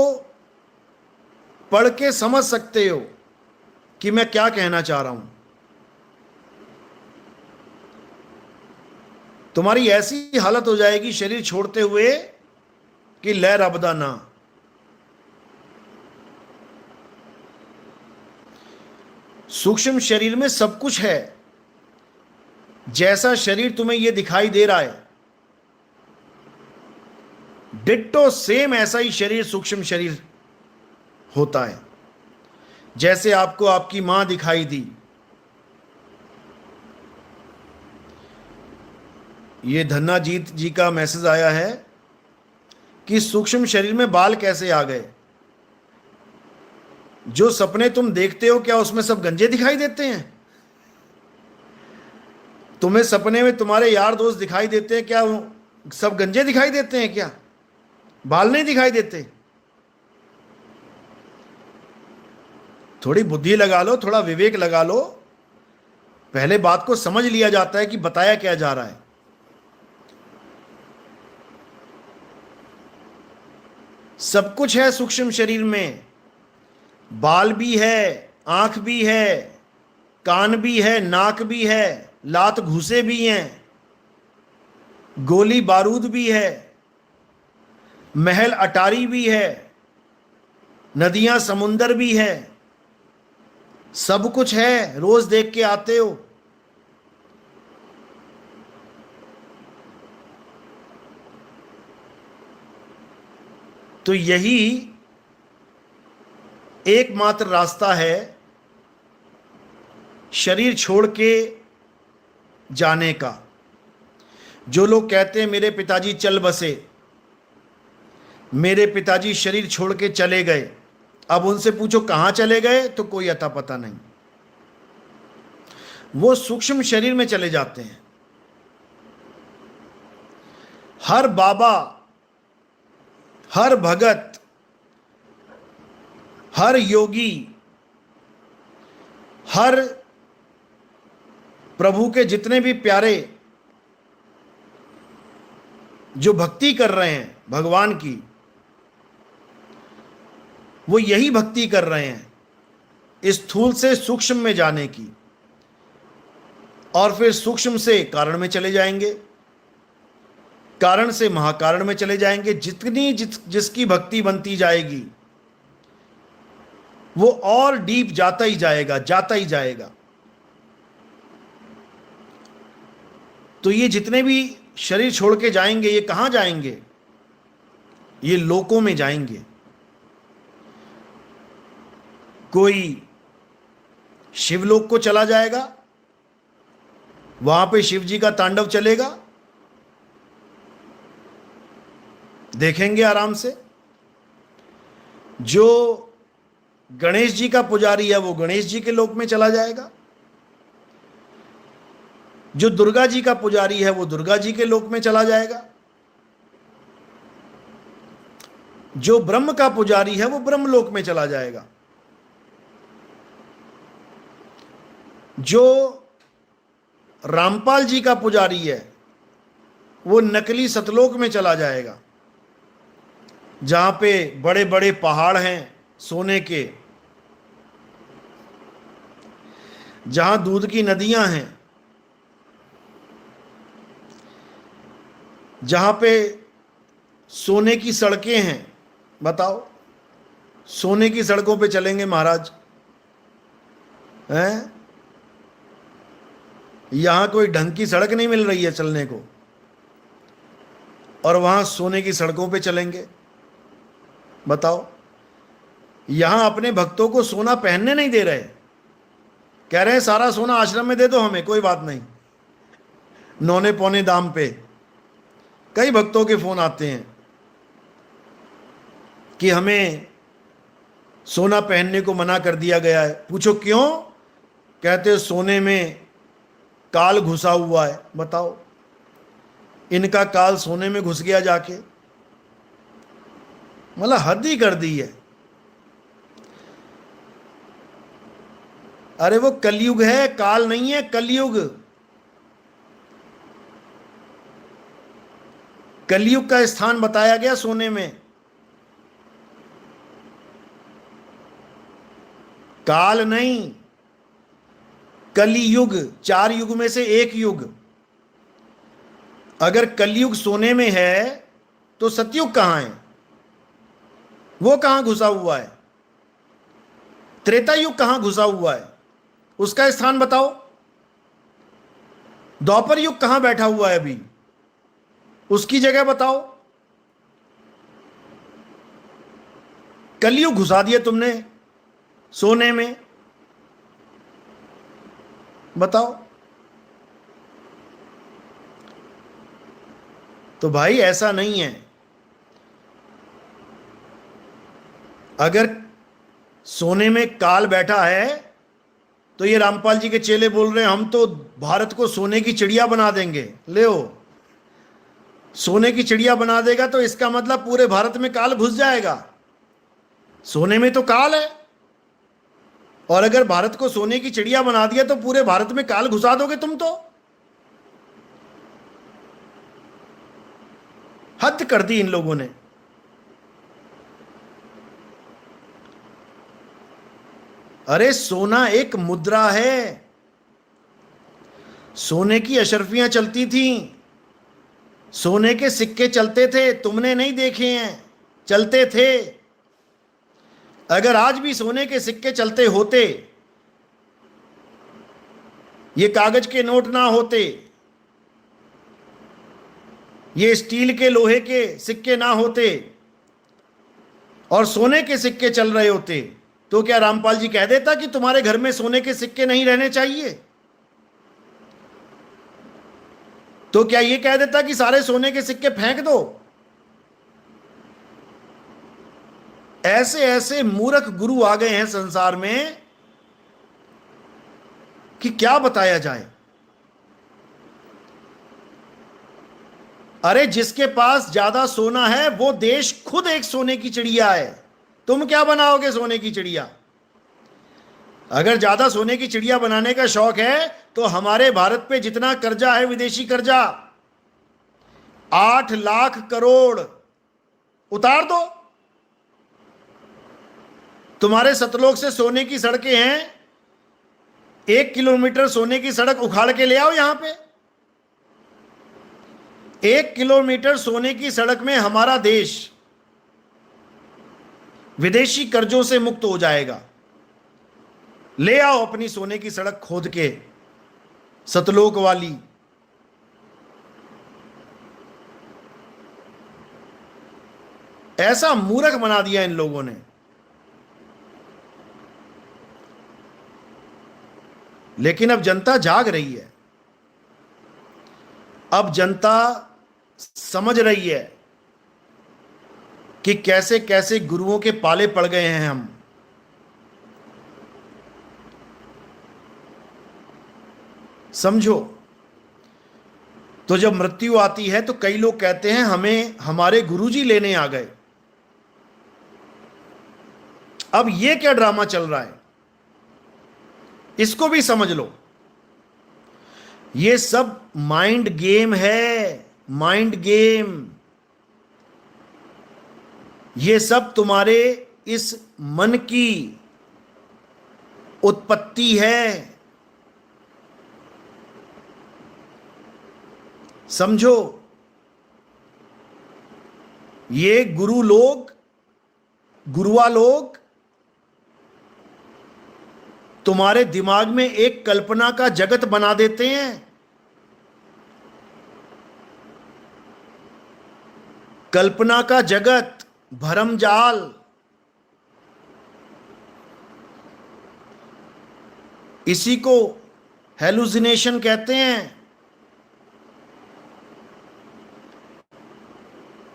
[SPEAKER 1] पढ़ के समझ सकते हो कि मैं क्या कहना चाह रहा हूं। तुम्हारी ऐसी हालत हो जाएगी शरीर छोड़ते हुए कि लहर अबदा ना। सूक्ष्म शरीर में सब कुछ है। जैसा शरीर तुम्हें यह दिखाई दे रहा है, डिट्टो सेम ऐसा ही शरीर सूक्ष्म शरीर होता है। जैसे आपको आपकी मां दिखाई दी, ये धन्नाजीत जी का मैसेज आया है कि सूक्ष्म शरीर में बाल कैसे आ गए। जो सपने तुम देखते हो, क्या उसमें सब गंजे दिखाई देते हैं? तुम्हें सपने में तुम्हारे यार दोस्त दिखाई देते हैं, क्या सब गंजे दिखाई देते हैं? क्या बाल नहीं दिखाई देते? थोड़ी बुद्धि लगा लो, थोड़ा विवेक लगा लो। पहले बात को समझ लिया जाता है कि बताया क्या जा रहा है। सब कुछ है सूक्ष्म शरीर में। बाल भी है, आंख भी है, कान भी है, नाक भी है, लात घुसे भी हैं, गोली बारूद भी है, महल अटारी भी है, नदियां समुंदर भी है, सब कुछ है, रोज देख के आते हो। तो यही एकमात्र रास्ता है शरीर छोड़ के जाने का। जो लोग कहते हैं मेरे पिताजी चल बसे, मेरे पिताजी शरीर छोड़ के चले गए, अब उनसे पूछो कहां चले गए तो कोई अता पता नहीं। वो सूक्ष्म शरीर में चले जाते हैं। हर बाबा, हर भगत, हर योगी, हर प्रभु के जितने भी प्यारे जो भक्ति कर रहे हैं भगवान की, वो यही भक्ति कर रहे हैं स्थूल से सूक्ष्म में जाने की, और फिर सूक्ष्म से कारण में चले जाएंगे, कारण से महाकारण में चले जाएंगे। जिसकी भक्ति बनती जाएगी वो और डीप जाता ही जाएगा, जाता ही जाएगा। तो ये जितने भी शरीर छोड़ के जाएंगे, ये कहां जाएंगे? ये लोकों में जाएंगे। कोई शिवलोक को चला जाएगा, वहां पे शिव जी का तांडव चलेगा, देखेंगे आराम से। जो गणेश जी का पुजारी है वो गणेश जी के लोक में चला जाएगा, जो दुर्गा जी का पुजारी है वो दुर्गा जी के लोक में चला जाएगा, जो ब्रह्म का पुजारी है वो ब्रह्म लोक में चला जाएगा, जो रामपाल जी का पुजारी है वो नकली सतलोक में चला जाएगा, जहां पे बड़े बड़े पहाड़ हैं सोने के, जहां दूध की नदियां हैं, जहां पे सोने की सड़कें हैं। बताओ, सोने की सड़कों पे चलेंगे महाराज हैं? यहां कोई ढंग की सड़क नहीं मिल रही है चलने को, और वहां सोने की सड़कों पे चलेंगे। बताओ, यहां अपने भक्तों को सोना पहनने नहीं दे रहे, कह रहे हैं सारा सोना आश्रम में दे दो हमें, कोई बात नहीं, नौने पौने दाम पे। कई भक्तों के फोन आते हैं कि हमें सोना पहनने को मना कर दिया गया है। पूछो क्यों? कहते हैं सोने में काल घुसा हुआ है। बताओ, इनका काल सोने में घुस गया जाके, मतलब हद ही कर दी है। अरे वो कलयुग है, काल नहीं है, कलयुग। कलयुग का स्थान बताया गया सोने में। काल नहीं, कलियुग, 4 युग में से एक युग। अगर कलयुग सोने में है तो सतयुग कहां है? वो कहां घुसा हुआ है? त्रेता युग कहां घुसा हुआ है? उसका स्थान बताओ। द्वापर युग कहां बैठा हुआ है अभी? उसकी जगह बताओ। कलयुग घुसा दिया तुमने सोने में। बताओ। तो भाई ऐसा नहीं है। अगर सोने में काल बैठा है तो ये रामपाल जी के चेले बोल रहे हैं हम तो भारत को सोने की चिड़िया बना देंगे। ले सोने की चिड़िया बना देगा तो इसका मतलब पूरे भारत में काल घुस जाएगा। सोने में तो काल है, और अगर भारत को सोने की चिड़िया बना दिया तो पूरे भारत में काल घुसा दोगे तुम तो। हद कर दी इन लोगों ने। अरे सोना एक मुद्रा है। सोने की अशर्फियां चलती थीं, सोने के सिक्के चलते थे, तुमने नहीं देखे हैं, चलते थे। अगर आज भी सोने के सिक्के चलते होते, ये कागज के नोट ना होते, ये स्टील के लोहे के सिक्के ना होते और सोने के सिक्के चल रहे होते, तो क्या रामपाल जी कह देता कि तुम्हारे घर में सोने के सिक्के नहीं रहने चाहिए? तो क्या ये कह देता कि सारे सोने के सिक्के फेंक दो? ऐसे ऐसे मूर्ख गुरु आ गए हैं संसार में कि क्या बताया जाए। अरे जिसके पास ज्यादा सोना है वो देश खुद एक सोने की चिड़िया है, तुम क्या बनाओगे सोने की चिड़िया? अगर ज्यादा सोने की चिड़िया बनाने का शौक है तो हमारे भारत पे जितना कर्जा है, विदेशी कर्जा 8 लाख करोड़ उतार दो। तुम्हारे सतलोक से सोने की सड़कें हैं, 1 किलोमीटर सोने की सड़क उखाड़ के ले आओ यहां पे। 1 किलोमीटर सोने की सड़क में हमारा देश विदेशी कर्जों से मुक्त हो जाएगा। ले आओ अपनी सोने की सड़क खोद के, सतलोक वाली। ऐसा मूर्ख बना दिया इन लोगों ने। लेकिन अब जनता जाग रही है, अब जनता समझ रही है कि कैसे कैसे गुरुओं के पाले पड़ गए हैं हम। समझो, तो जब मृत्यु आती है तो कई लोग कहते हैं हमें हमारे गुरुजी लेने आ गए। अब ये क्या ड्रामा चल रहा है, इसको भी समझ लो। ये सब माइंड गेम है, माइंड गेम। ये सब तुम्हारे इस मन की उत्पत्ति है। समझो, ये गुरु लोग, गुरुआ लोग तुम्हारे दिमाग में एक कल्पना का जगत बना देते हैं। कल्पना का जगत, भरमजाल। इसी को हेलुसिनेशन कहते हैं।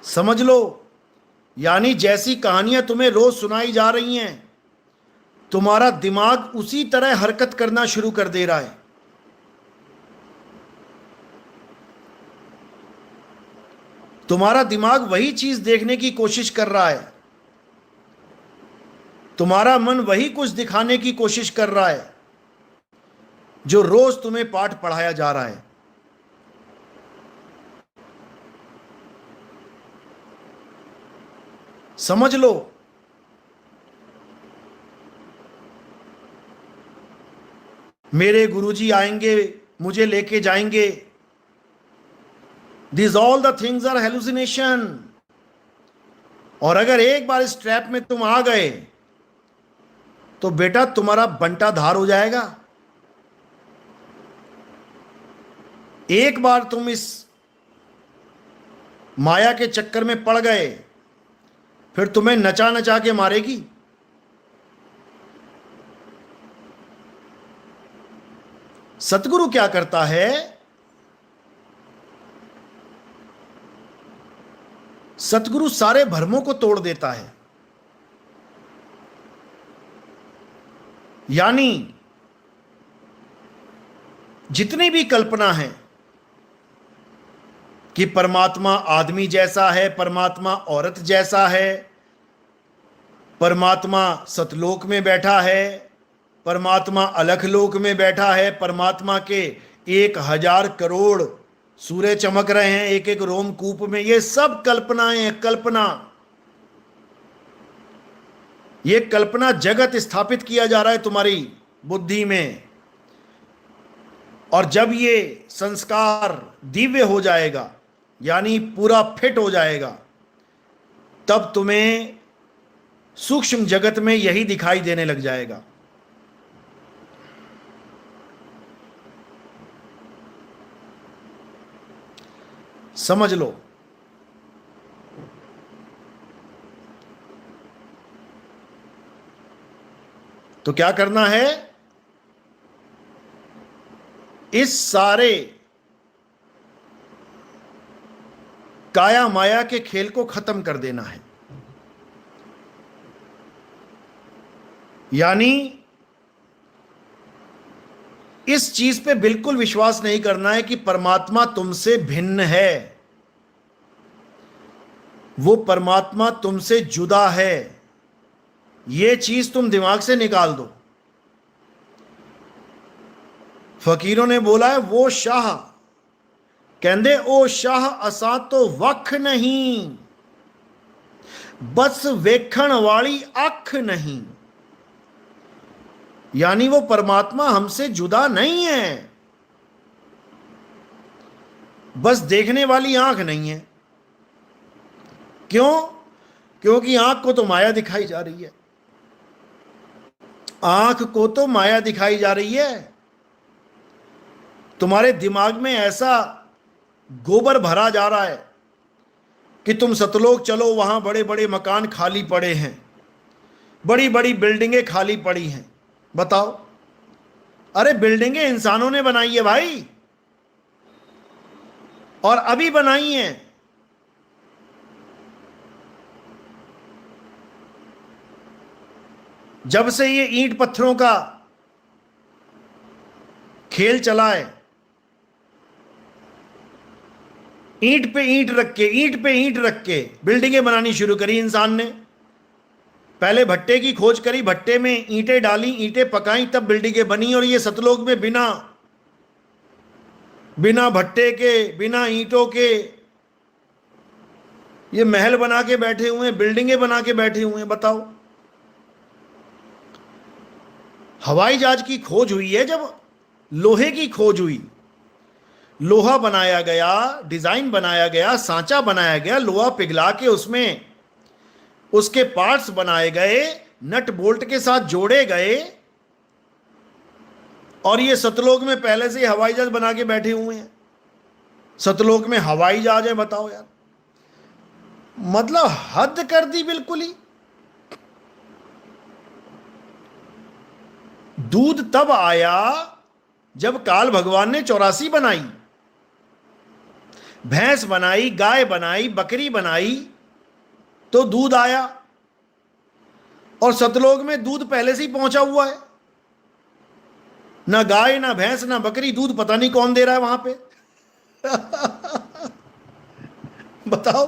[SPEAKER 1] समझ लो, यानी जैसी कहानियां तुम्हें रोज सुनाई जा रही हैं, तुम्हारा दिमाग उसी तरह हरकत करना शुरू कर दे रहा है। तुम्हारा दिमाग वही चीज देखने की कोशिश कर रहा है, तुम्हारा मन वही कुछ दिखाने की कोशिश कर रहा है जो रोज तुम्हें पाठ पढ़ाया जा रहा है। समझ लो, मेरे गुरुजी आएंगे, मुझे लेके जाएंगे। These all the things are hallucination। और अगर एक बार इस ट्रैप में तुम आ गए तो बेटा तुम्हारा बंटा धार हो जाएगा। एक बार तुम इस माया के चक्कर में पड़ गए, फिर तुम्हें नचा नचा के मारेगी। सतगुरु क्या करता है, सतगुरु सारे भ्रमों को तोड़ देता है। यानी जितनी भी कल्पना है कि परमात्मा आदमी जैसा है, परमात्मा औरत जैसा है, परमात्मा सतलोक में बैठा है, परमात्मा अलख लोक में बैठा है, परमात्मा के 1000 करोड़ सूर्य चमक रहे हैं एक एक रोमकूप में, ये सब कल्पनाएं हैं, कल्पना। ये कल्पना जगत स्थापित किया जा रहा है तुम्हारी बुद्धि में, और जब ये संस्कार दिव्य हो जाएगा, यानी पूरा फिट हो जाएगा, तब तुम्हें सूक्ष्म जगत में यही दिखाई देने लग जाएगा। समझ लो। तो क्या करना है? इस सारे काया माया के खेल को खत्म कर देना है। यानी इस चीज पे बिल्कुल विश्वास नहीं करना है कि परमात्मा तुमसे भिन्न है, वो परमात्मा तुमसे जुदा है। ये चीज तुम दिमाग से निकाल दो। फकीरों ने बोला है वो शाह कहंदे ओ शाह असा तो वख नहीं, बस वेखण वाली अख नहीं। यानी वो परमात्मा हमसे जुदा नहीं है, बस देखने वाली आंख नहीं है। क्यों? क्योंकि आंख को तो माया दिखाई जा रही है, आंख को तो माया दिखाई जा रही है। तुम्हारे दिमाग में ऐसा गोबर भरा जा रहा है कि तुम सतलोक चलो, वहां बड़े बड़े मकान खाली पड़े हैं, बड़ी बड़ी बिल्डिंगें खाली पड़ी हैं। बताओ, अरे बिल्डिंगें इंसानों ने बनाई है भाई, और अभी बनाई हैं। जब से ये ईंट पत्थरों का खेल चला है, ईंट पे ईंट रख के, ईंट पे ईंट रख के बिल्डिंगें बनानी शुरू करी इंसान ने। पहले भट्टे की खोज करी, भट्टे में ईंटें डाली, ईंटें पकाई, तब बिल्डिंगें बनी। और ये सतलोक में बिना भट्टे के, बिना ईंटों के ये महल बना के बैठे हुए हैं, बिल्डिंगें बना के बैठे हुए हैं। बताओ, हवाई जहाज की खोज हुई है, जब लोहे की खोज हुई, लोहा बनाया गया, डिजाइन बनाया गया, सांचा बनाया गया, लोहा पिघला के उसमें उसके पार्ट्स बनाए गए, नट बोल्ट के साथ जोड़े गए, और ये सतलोक में पहले से हवाई जहाज बना के बैठे हुए हैं। सतलोक में हवाई जहाज है, बताओ यार, मतलब हद कर दी बिल्कुल ही। दूध तब आया जब काल भगवान ने 84 बनाई, भैंस बनाई, गाय बनाई, बकरी बनाई, तो दूध आया। और सतलोक में दूध पहले से ही पहुंचा हुआ है। ना गाय, ना भैंस, ना बकरी, दूध पता नहीं कौन दे रहा है वहां पे। बताओ,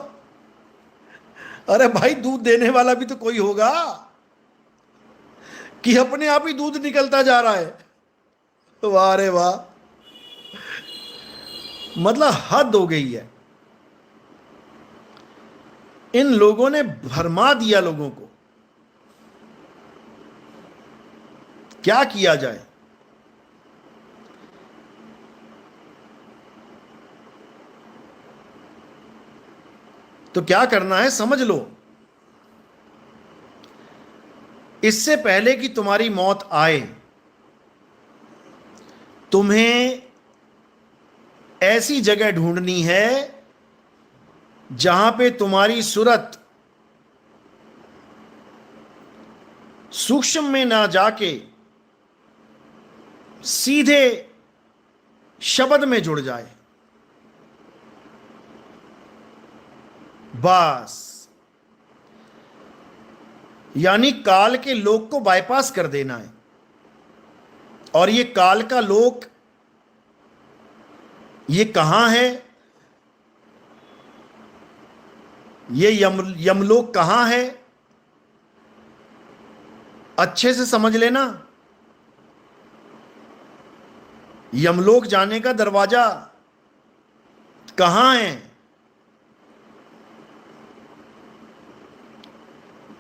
[SPEAKER 1] अरे भाई दूध देने वाला भी तो कोई होगा, कि अपने आप ही दूध निकलता जा रहा है। वाह रे वाह, मतलब हद हो गई है। इन लोगों ने भरमा दिया लोगों को। क्या किया जाए? तो क्या करना है समझ लो। इससे पहले कि तुम्हारी मौत आए, तुम्हें ऐसी जगह ढूंढनी है जहां पे तुम्हारी सूरत सूक्ष्म में ना जाके सीधे शब्द में जुड़ जाए। बस, यानी काल के लोक को बाईपास कर देना है। और ये काल का लोक ये कहां है? ये यमलोक कहां है? अच्छे से समझ लेना। यमलोक जाने का दरवाजा कहां है?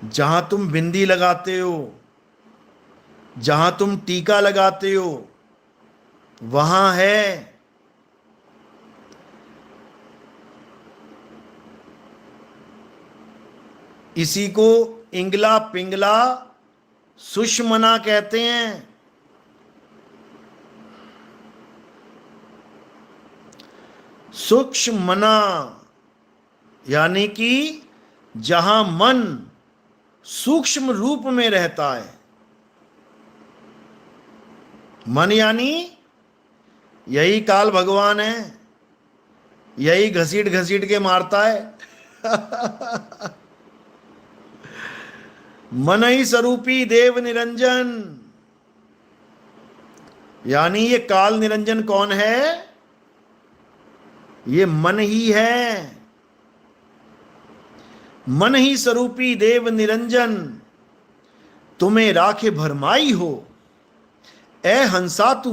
[SPEAKER 1] जहां तुम बिंदी लगाते हो, जहां तुम टीका लगाते हो, वहां है। इसी को इंगला पिंगला सुषमना कहते हैं। सूक्ष्मना यानी कि जहां मन सूक्ष्म रूप में रहता है। मन यानी यही काल भगवान है, यही घसीट घसीट के मारता है। मन ही स्वरूपी देव निरंजन, यानी ये काल निरंजन कौन है? ये मन ही है। मन ही स्वरूपी देव निरंजन, तुम्हें राखे भरमाई हो, ए हंसा तू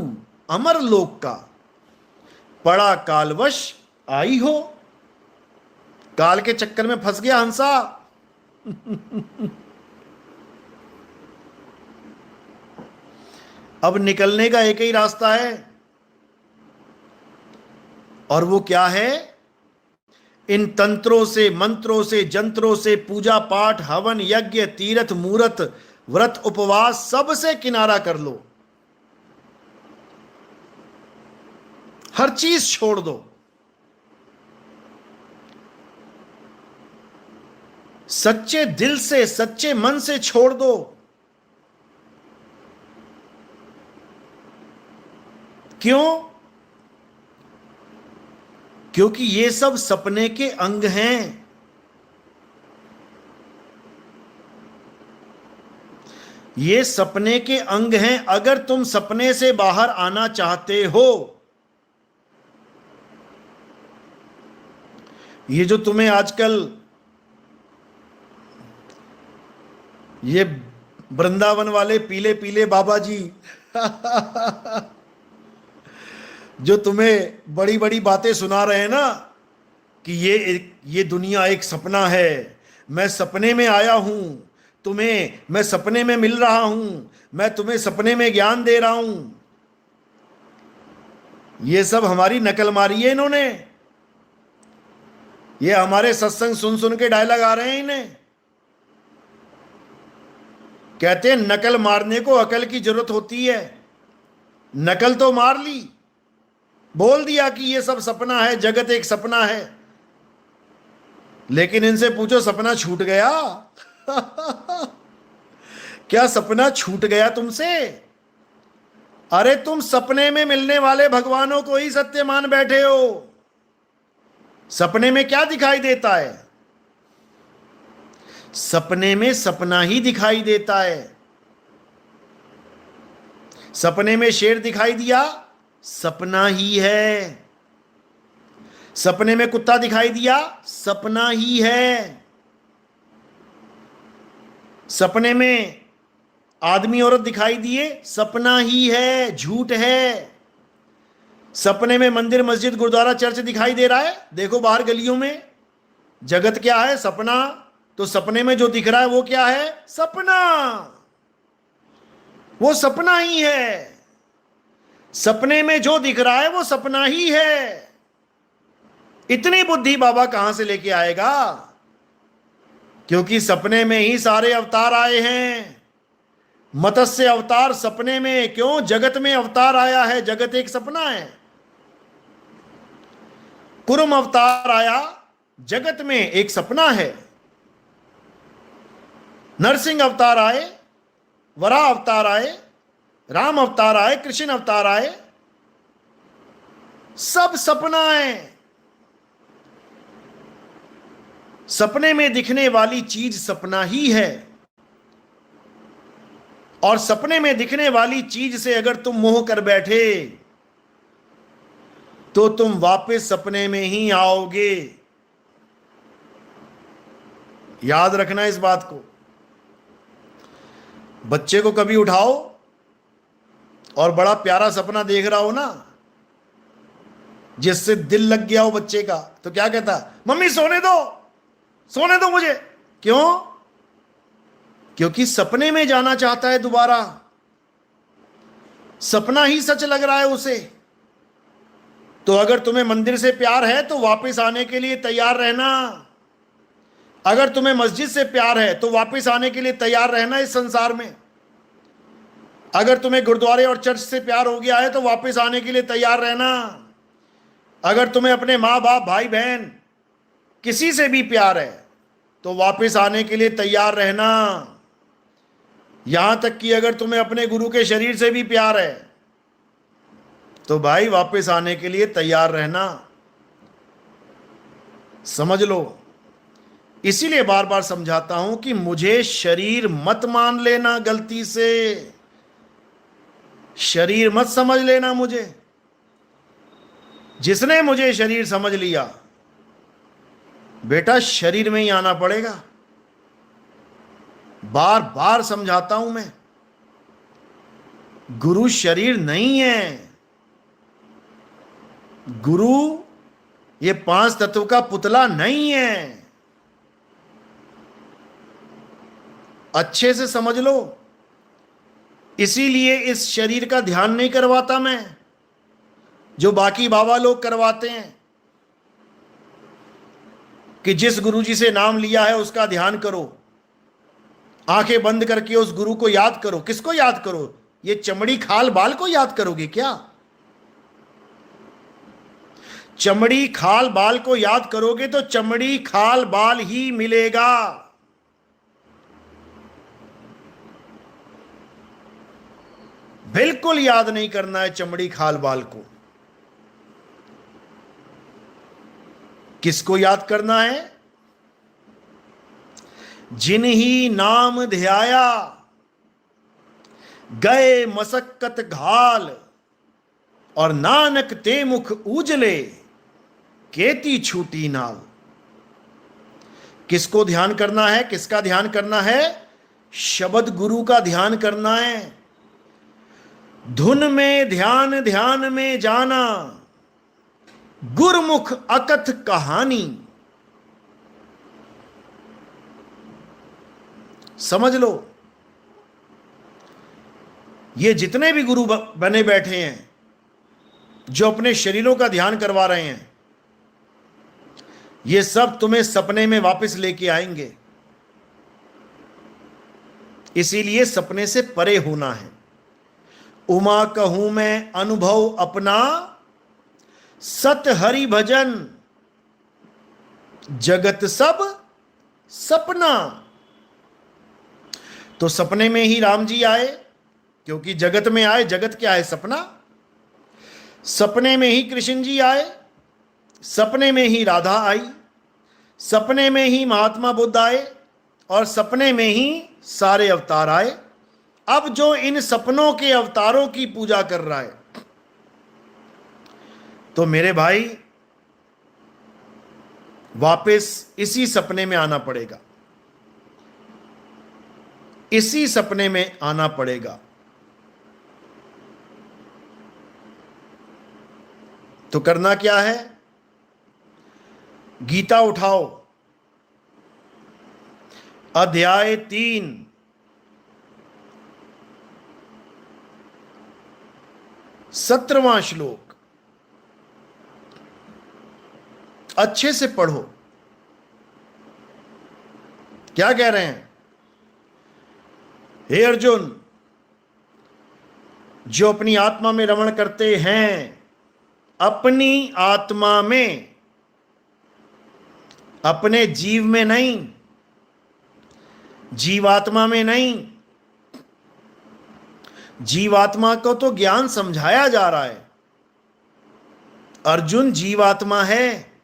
[SPEAKER 1] अमर लोक का, पड़ा कालवश आई हो। काल के चक्कर में फंस गया हंसा। अब निकलने का एक ही रास्ता है, और वो क्या है? इन तंत्रों से, मंत्रों से, जंत्रों से, पूजा पाठ, हवन, यज्ञ, तीर्थ, मूर्त, व्रत, उपवास, सब से किनारा कर लो। हर चीज छोड़ दो। सच्चे दिल से, सच्चे मन से छोड़ दो। क्यों? क्योंकि ये सब सपने के अंग हैं। ये सपने के अंग हैं। अगर तुम सपने से बाहर आना चाहते हो, ये जो तुम्हें आजकल ये वृंदावन वाले पीले पीले बाबा जी जो तुम्हें बड़ी बड़ी बातें सुना रहे हैं ना, कि ये दुनिया एक सपना है, मैं सपने में आया हूं, तुम्हें मैं सपने में मिल रहा हूं, मैं तुम्हें सपने में ज्ञान दे रहा हूं, ये सब हमारी नकल मारी है इन्होंने। ये हमारे सत्संग सुन सुन के डायलॉग आ रहे हैं इन्हें। कहते हैं नकल मारने को अकल की जरूरत होती है। नकल तो मार ली, बोल दिया कि ये सब सपना है, जगत एक सपना है, लेकिन इनसे पूछो सपना छूट गया? क्या सपना छूट गया तुमसे? अरे तुम सपने में मिलने वाले भगवानों को ही सत्य मान बैठे हो। सपने में क्या दिखाई देता है? सपने में सपना ही दिखाई देता है। सपने में शेर दिखाई दिया, सपना ही है। सपने में कुत्ता दिखाई दिया, सपना ही है। सपने में आदमी औरत दिखाई दिए, सपना ही है, झूठ है। सपने में मंदिर, मस्जिद, गुरुद्वारा, चर्च दिखाई दे रहा है, देखो बाहर गलियों में। जगत क्या है? सपना। तो सपने में जो दिख रहा है वो क्या है? सपना। वो सपना ही है। सपने में जो दिख रहा है वो सपना ही है। इतनी बुद्धि बाबा कहां से लेके आएगा? क्योंकि सपने में ही सारे अवतार आए हैं। मत्स्य अवतार सपने में, क्यों? जगत में अवतार आया है, जगत एक सपना है। कुर्म अवतार आया, जगत में एक सपना है। नरसिंह अवतार आए, वराह अवतार आए, राम अवतार आए, कृष्ण अवतार आए, सब सपना है। सपने में दिखने वाली चीज सपना ही है। और सपने में दिखने वाली चीज से अगर तुम मोह कर बैठे तो तुम वापस सपने में ही आओगे। याद रखना इस बात को। बच्चे को कभी उठाओ और बड़ा प्यारा सपना देख रहा हो ना, जिससे दिल लग गया हो बच्चे का, तो क्या कहता? मम्मी सोने दो, सोने दो मुझे। क्यों? क्योंकि सपने में जाना चाहता है दोबारा, सपना ही सच लग रहा है उसे। तो अगर तुम्हें मंदिर से प्यार है तो वापस आने के लिए तैयार रहना। अगर तुम्हें मस्जिद से प्यार है तो वापस आने के लिए तैयार रहना इस संसार में। अगर तुम्हें गुरुद्वारे और चर्च से प्यार हो गया है तो वापस आने के लिए तैयार रहना। अगर तुम्हें अपने माँ बाप भाई बहन किसी से भी प्यार है तो वापस आने के लिए तैयार रहना। यहां तक कि अगर तुम्हें अपने गुरु के शरीर से भी प्यार है तो भाई वापस आने के लिए तैयार रहना। समझ लो। इसीलिए बार बार समझाता हूं कि मुझे शरीर मत मान लेना, गलती से शरीर मत समझ लेना मुझे। जिसने मुझे शरीर समझ लिया, बेटा शरीर में ही आना पड़ेगा। बार बार समझाता हूं मैं, गुरु शरीर नहीं है। गुरु ये 5 तत्व का पुतला नहीं है। अच्छे से समझ लो। इसीलिए इस शरीर का ध्यान नहीं करवाता मैं, जो बाकी बाबा लोग करवाते हैं कि जिस गुरु जी से नाम लिया है उसका ध्यान करो, आंखें बंद करके उस गुरु को याद करो। किसको याद करो? ये चमड़ी खाल बाल को याद करोगे क्या? चमड़ी खाल बाल को याद करोगे तो चमड़ी खाल बाल ही मिलेगा। बिल्कुल याद नहीं करना है चमड़ी खाल बाल को। किसको याद करना है? जिन्ही नाम ध्याया गए मसक्कत घाल, और नानक ते मुख उजले केती छूटी नाल। किसको ध्यान करना है? किसका ध्यान करना है? शब्द गुरु का ध्यान करना है। धुन में ध्यान, ध्यान में जाना, गुरमुख अकथ कहानी। समझ लो। ये जितने भी गुरु बने बैठे हैं जो अपने शरीरों का ध्यान करवा रहे हैं, ये सब तुम्हें सपने में वापस लेके आएंगे। इसीलिए सपने से परे होना है। उमा कहूं मैं अनुभव अपना, सत हरि भजन जगत सब सपना। तो सपने में ही राम जी आए, क्योंकि जगत में आए। जगत क्या है? सपना। सपने में ही कृष्ण जी आए, सपने में ही राधा आई, सपने में ही महात्मा बुद्ध आए, और सपने में ही सारे अवतार आए। अब जो इन सपनों के अवतारों की पूजा कर रहा है, तो मेरे भाई वापस इसी सपने में आना पड़ेगा। इसी सपने में आना पड़ेगा। तो करना क्या है? गीता उठाओ, अध्याय 3, सत्रहवां श्लोक अच्छे से पढ़ो। क्या कह रहे हैं? हे अर्जुन, जो अपनी आत्मा में रमण करते हैं, अपनी आत्मा में, अपने जीव में नहीं, जीवात्मा में नहीं। जीवात्मा को तो ज्ञान समझाया जा रहा है। अर्जुन जीवात्मा है।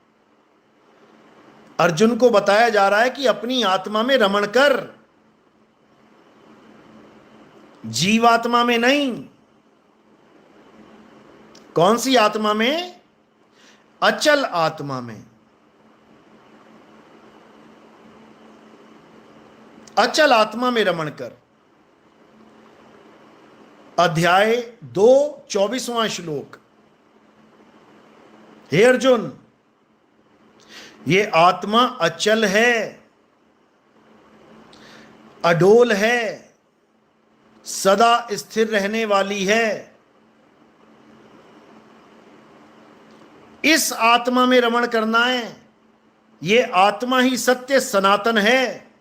[SPEAKER 1] अर्जुन को बताया जा रहा है कि अपनी आत्मा में रमण कर, जीवात्मा में नहीं। कौन सी आत्मा में? अचल आत्मा में। अचल आत्मा में रमण कर। अध्याय 2, 24वां श्लोक। हे अर्जुन, ये आत्मा अचल है। अडोल है, सदा स्थिर रहने वाली है। इस आत्मा में रमण करना है। ये आत्मा ही सत्य सनातन है।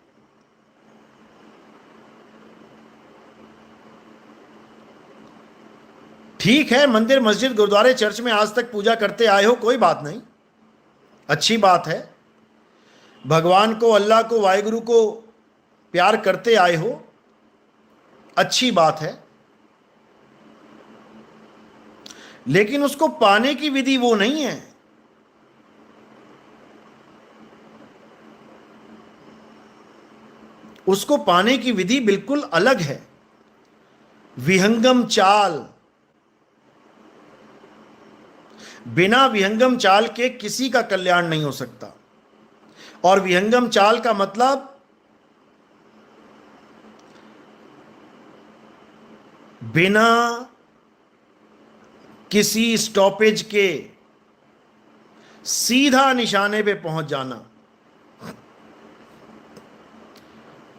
[SPEAKER 1] ठीक है, मंदिर मस्जिद गुरुद्वारे चर्च में आज तक पूजा करते आए हो, कोई बात नहीं, अच्छी बात है। भगवान को, अल्लाह को, वाहिगुरु को प्यार करते आए हो, अच्छी बात है। लेकिन उसको पाने की विधि वो नहीं है। उसको पाने की विधि बिल्कुल अलग है। विहंगम चाल। बिना विहंगम चाल के किसी का कल्याण नहीं हो सकता। और विहंगम चाल का मतलब बिना किसी स्टॉपेज के सीधा निशाने पे पहुंच जाना।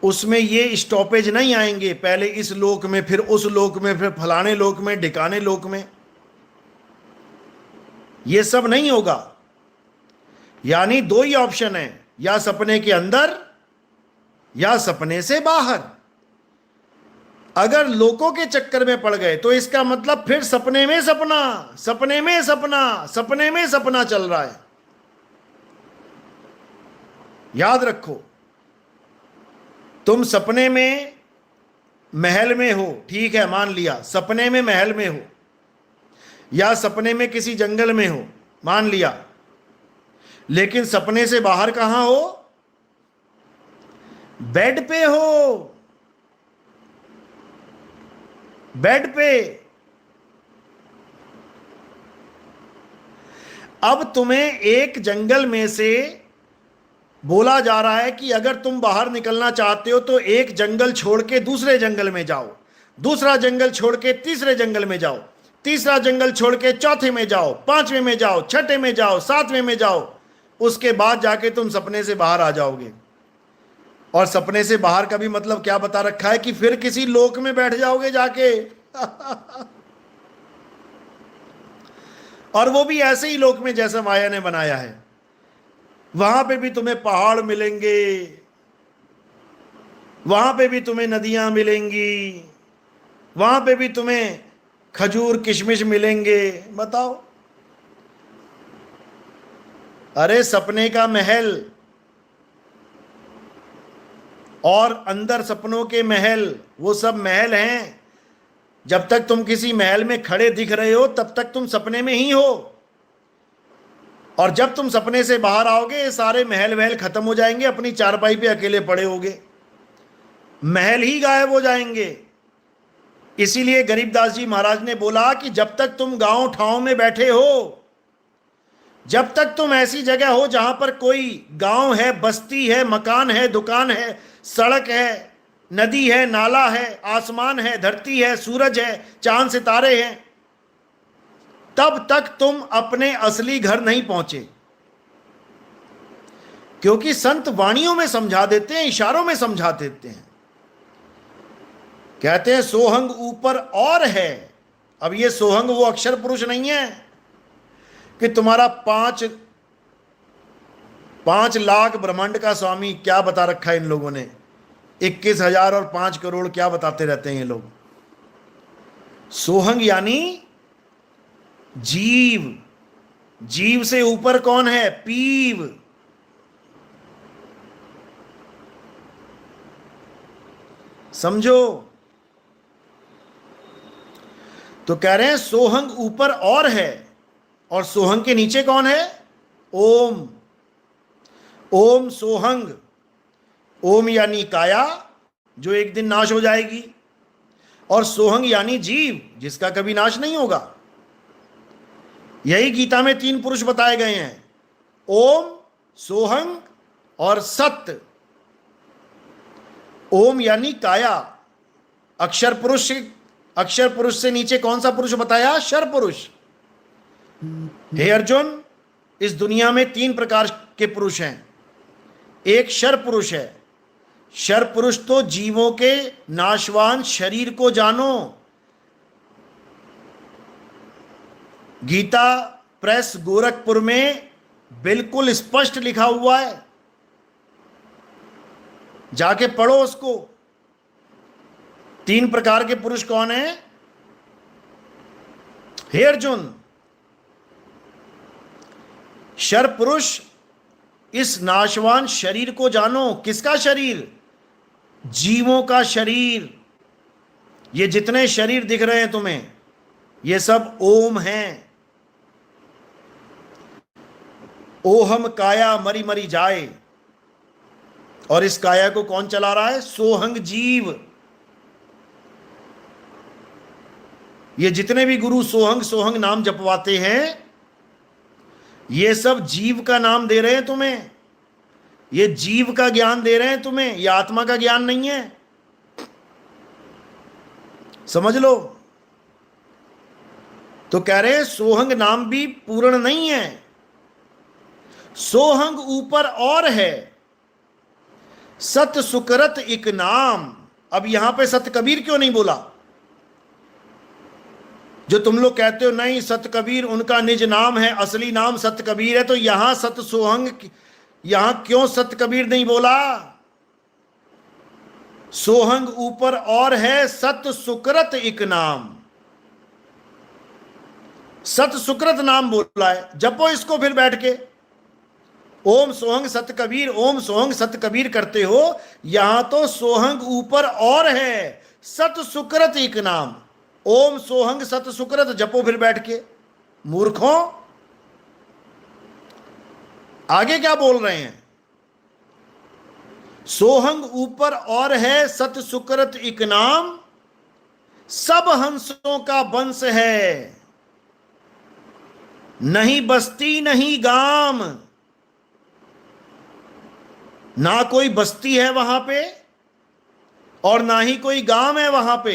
[SPEAKER 1] उसमें ये स्टॉपेज नहीं आएंगे, पहले इस लोक में, फिर उस लोक में, फिर फलाने लोक में, ढिकाने लोक में, ये सब नहीं होगा। यानी दो ही ऑप्शन है, या सपने के अंदर या सपने से बाहर। अगर लोकों के चक्कर में पड़ गए तो इसका मतलब फिर सपने में सपना, सपने में सपना, सपने में सपना चल रहा है। याद रखो, तुम सपने में महल में हो, ठीक है, मान लिया सपने में महल में हो, या सपने में किसी जंगल में हो, मान लिया, लेकिन सपने से बाहर कहां हो? बेड पे हो, बेड पे। अब तुम्हें एक जंगल में से बोला जा रहा है कि अगर तुम बाहर निकलना चाहते हो तो एक जंगल छोड़ के दूसरे जंगल में जाओ, दूसरा जंगल छोड़ के तीसरे जंगल में जाओ, तीसरा जंगल छोड़ के चौथे में जाओ, पांचवें में जाओ, छठे में जाओ, सातवें में जाओ। उसके बाद जाके तुम सपने से बाहर आ जाओगे। और सपने से बाहर का भी मतलब क्या बता रखा है कि फिर किसी लोक में बैठ जाओगे जाके। और वो भी ऐसे ही लोक में जैसा माया ने बनाया है। वहां पे भी तुम्हें पहाड़ मिलेंगे, वहां पे भी तुम्हें नदियां मिलेंगी, वहां पे भी तुम्हें खजूर किशमिश मिलेंगे। बताओ, अरे सपने का महल और अंदर सपनों के महल, वो सब महल हैं। जब तक तुम किसी महल में खड़े दिख रहे हो तब तक तुम सपने में ही हो। और जब तुम सपने से बाहर आओगे ये सारे महल वहल खत्म हो जाएंगे, अपनी चारपाई पे अकेले पड़े होगे, महल ही गायब हो जाएंगे। इसीलिए गरीबदास जी महाराज ने बोला कि जब तक तुम गांव ठाव में बैठे हो, जब तक तुम ऐसी जगह हो जहां पर कोई गांव है, बस्ती है, मकान है, दुकान है, सड़क है, नदी है, नाला है, आसमान है, धरती है, सूरज है, चांद सितारे हैं, तब तक तुम अपने असली घर नहीं पहुंचे। क्योंकि संत वाणियों में समझा देते हैं, इशारों में समझा देते हैं। कहते हैं सोहंग ऊपर और है। अब ये सोहंग वो अक्षर पुरुष नहीं है कि तुम्हारा 5 लाख ब्रह्मांड का स्वामी। क्या बता रखा है इन लोगों ने, 21,000 और 5 करोड़ क्या बताते रहते हैं ये लोग। सोहंग यानी जीव। जीव से ऊपर कौन है? पीव। समझो। तो कह रहे हैं सोहंग ऊपर और है, और सोहंग के नीचे कौन है? ओम। ओम सोहंग। ओम यानी काया जो एक दिन नाश हो जाएगी, और सोहंग यानी जीव जिसका कभी नाश नहीं होगा। यही गीता में 3 पुरुष बताए गए हैं, ओम, सोहंग और सत्य। ओम यानी काया, अक्षर पुरुष। अक्षर पुरुष से नीचे कौन सा पुरुष बताया? शर पुरुष। हे अर्जुन, इस दुनिया में 3 प्रकार के पुरुष हैं। एक शर पुरुष है। शर पुरुष तो जीवों के नाशवान शरीर को जानो। गीता प्रेस गोरखपुर में बिल्कुल स्पष्ट लिखा हुआ है, जाके पढ़ो उसको। 3 प्रकार के पुरुष कौन है? हे अर्जुन, शर पुरुष इस नाशवान शरीर को जानो। किसका शरीर? जीवों का शरीर। ये जितने शरीर दिख रहे हैं तुम्हें, ये सब ओम हैं। ओहम काया मरी मरी जाए। और इस काया को कौन चला रहा है? सोहंग जीव। ये जितने भी गुरु सोहंग सोहंग नाम जपवाते हैं, ये सब जीव का नाम दे रहे हैं तुम्हें। ये जीव का ज्ञान दे रहे हैं तुम्हें, ये आत्मा का ज्ञान नहीं है। समझ लो। तो कह रहे हैं सोहंग नाम भी पूर्ण नहीं है, सोहंग ऊपर और है। सत सुकरत इक नाम। अब यहां पे सत कबीर क्यों नहीं बोला? जो तुम लोग कहते हो नहीं सत कबीर उनका निज नाम है, असली नाम सत कबीर है, तो यहां सत सोहंग, यहां क्यों सत कबीर नहीं बोला? सोहंग ऊपर और है, सत सुकरत इक नाम। सत सुकृत नाम बोला है, जपो इसको फिर बैठ के। ओम सोहंग सत कबीर, ओम सोहंग सत कबीर करते हो, यहां तो सोहंग ऊपर और है, सत सुकृत एक नाम। ओम सोहंग सत सुकृत जपो फिर बैठ के। मूर्खों, आगे क्या बोल रहे हैं? सोहंग ऊपर और है, सत सुकृत एक नाम, सब हंसों का वंश है, नहीं बस्ती नहीं गाम। ना कोई बस्ती है वहां पे और ना ही कोई गांव है वहां पे,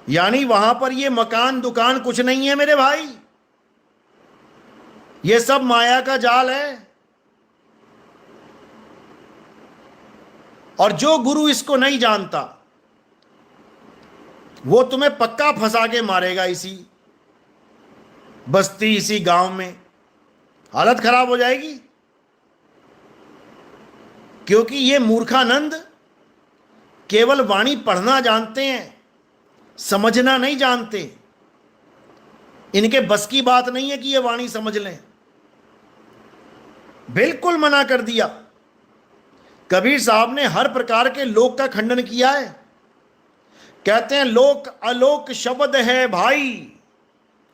[SPEAKER 1] यानी वहां पर ये मकान दुकान कुछ नहीं है मेरे भाई, ये सब माया का जाल है। और जो गुरु इसको नहीं जानता वो तुम्हें पक्का फंसा के मारेगा इसी बस्ती इसी गांव में, हालत खराब हो जाएगी। क्योंकि ये मूर्खानंद केवल वाणी पढ़ना जानते हैं, समझना नहीं जानते। इनके बस की बात नहीं है कि ये वाणी समझ लें। बिल्कुल मना कर दिया। कबीर साहब ने हर प्रकार के लोक का खंडन किया है। कहते हैं लोक अलोक शब्द है भाई,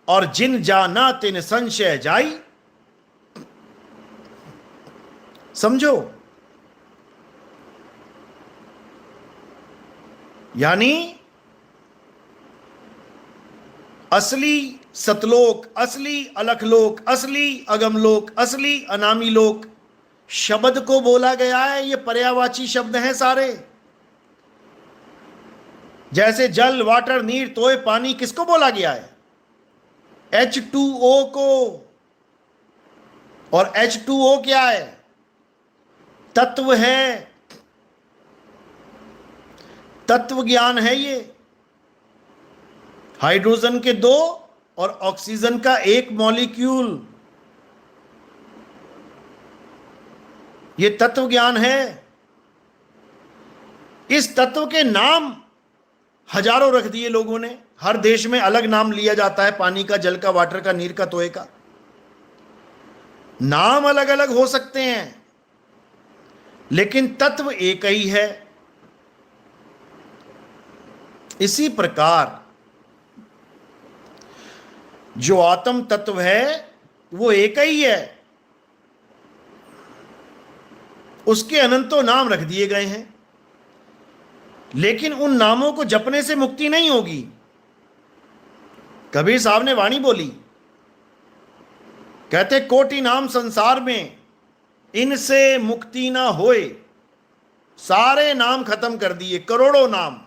[SPEAKER 1] और जिन जाना तिन संशय जाई। समझो, यानी असली सतलोक, असली अलखलोक, असली अगमलोक, असली अनामी लोक शब्द को बोला गया है। ये पर्यायवाची शब्द हैं सारे। जैसे जल, वाटर, नीर, तोय, पानी किसको बोला गया है? H2O को। और H2O क्या है? तत्व है, तत्व ज्ञान है ये। हाइड्रोजन के 2 और ऑक्सीजन का 1 मॉलिक्यूल, ये तत्व ज्ञान है। इस तत्व के नाम हजारों रख दिए लोगों ने। हर देश में अलग नाम लिया जाता है, पानी का, जल का, वाटर का, नीर का, तोय का। नाम अलग अलग हो सकते हैं लेकिन तत्व एक ही है। इसी प्रकार जो आत्म तत्व है वो एक ही है, उसके अनंतों नाम रख दिए गए हैं, लेकिन उन नामों को जपने से मुक्ति नहीं होगी। कबीर साहब ने वाणी बोली, कहते कोटि नाम संसार में इनसे मुक्ति ना होए। सारे नाम खत्म कर दिए, करोड़ों नाम।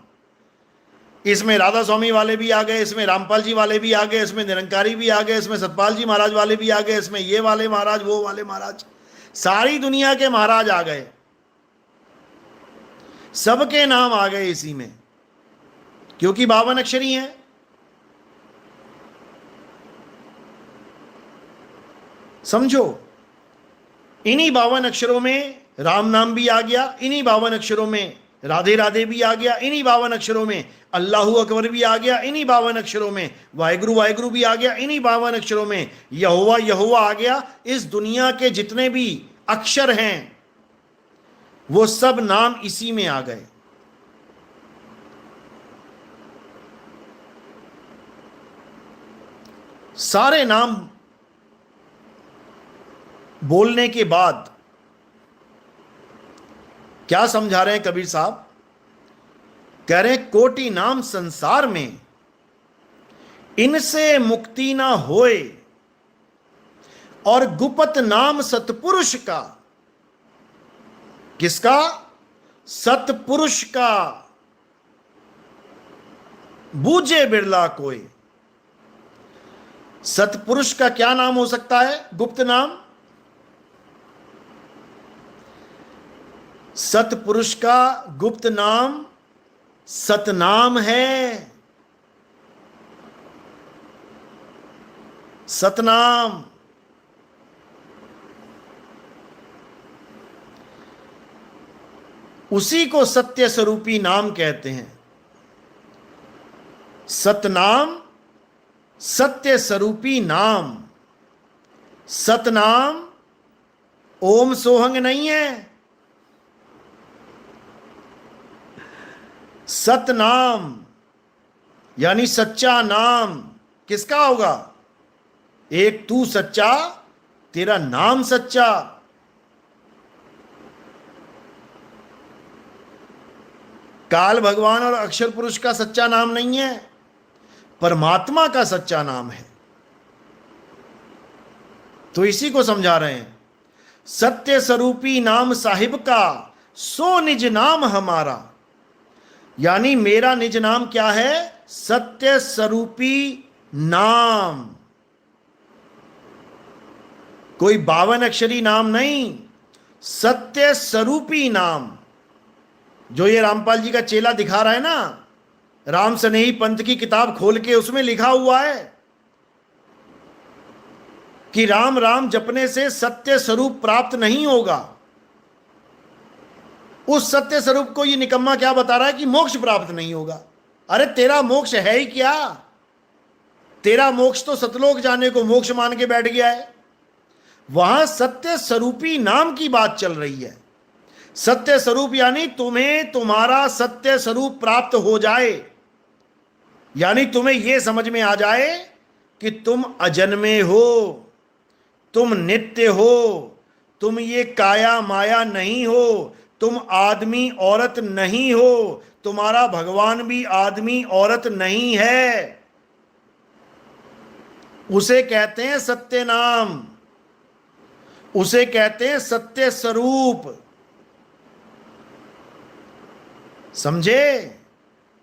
[SPEAKER 1] इसमें राधा स्वामी वाले भी आ गए, इसमें रामपाल जी वाले भी आ गए, इसमें निरंकारी भी आ गए, इसमें सतपाल जी महाराज वाले भी आ गए, इसमें ये वाले महाराज, वो वाले महाराज, सारी दुनिया के महाराज आ गए। सबके नाम आ गए इसी में, क्योंकि 52 अक्षरी हैं। समझो, इन्हीं 52 अक्षरों में राम नाम भी आ गया, इन्हीं 52 अक्षरों में राधे राधे भी आ गया, इन्हीं 52 अक्षरों में अल्लाहू अकबर भी आ गया, इन्हीं 52 अक्षरों में वाहिगुरु वाहिगुरु भी आ गया, इन्हीं 52 अक्षरों में यहोवा यहोवा आ गया। इस दुनिया के जितने भी अक्षर हैं वो सब नाम इसी में आ गए। सारे नाम बोलने के बाद क्या समझा रहे हैं कबीर साहब? कह रहे हैं कोटि नाम संसार में, इनसे मुक्ति ना होए, और गुपत नाम सतपुरुष का। किसका? सतपुरुष का। बूझे बिरला कोई। सतपुरुष का क्या नाम हो सकता है? गुप्त नाम। सतपुरुष का गुप्त नाम सतनाम है। सतनाम। उसी को सत्य स्वरूपी नाम कहते हैं। सतनाम, सत्य स्वरूपी नाम। सतनाम ओम सोहंग नहीं है। सतनाम यानी सच्चा नाम किसका होगा? एक तू सच्चा, तेरा नाम सच्चा। काल भगवान और अक्षर पुरुष का सच्चा नाम नहीं है, परमात्मा का सच्चा नाम है। तो इसी को समझा रहे हैं। सत्य स्वरूपी नाम साहिब का, सो निज नाम हमारा। यानी मेरा निज नाम क्या है? सत्य स्वरूपी नाम। कोई 52 अक्षरी नाम नहीं, सत्य स्वरूपी नाम। जो ये रामपाल जी का चेला दिखा रहा है ना, राम स्नेही पंथ की किताब खोल के उसमें लिखा हुआ है कि राम राम जपने से सत्य स्वरूप प्राप्त नहीं होगा। उस सत्य स्वरूप को ये निकम्मा क्या बता रहा है कि मोक्ष प्राप्त नहीं होगा। अरे तेरा मोक्ष है ही क्या? तेरा मोक्ष तो सतलोक जाने को मोक्ष मान के बैठ गया है। वहां सत्य स्वरूपी नाम की बात चल रही है। सत्य स्वरूप यानी तुम्हें तुम्हारा सत्य स्वरूप प्राप्त हो जाए, यानी तुम्हें यह समझ में आ जाए कि तुम अजन्मे हो, तुम नित्य हो, तुम ये काया माया नहीं हो, तुम आदमी औरत नहीं हो, तुम्हारा भगवान भी आदमी औरत नहीं है। उसे कहते हैं सत्य नाम, उसे कहते हैं सत्य स्वरूप। समझे?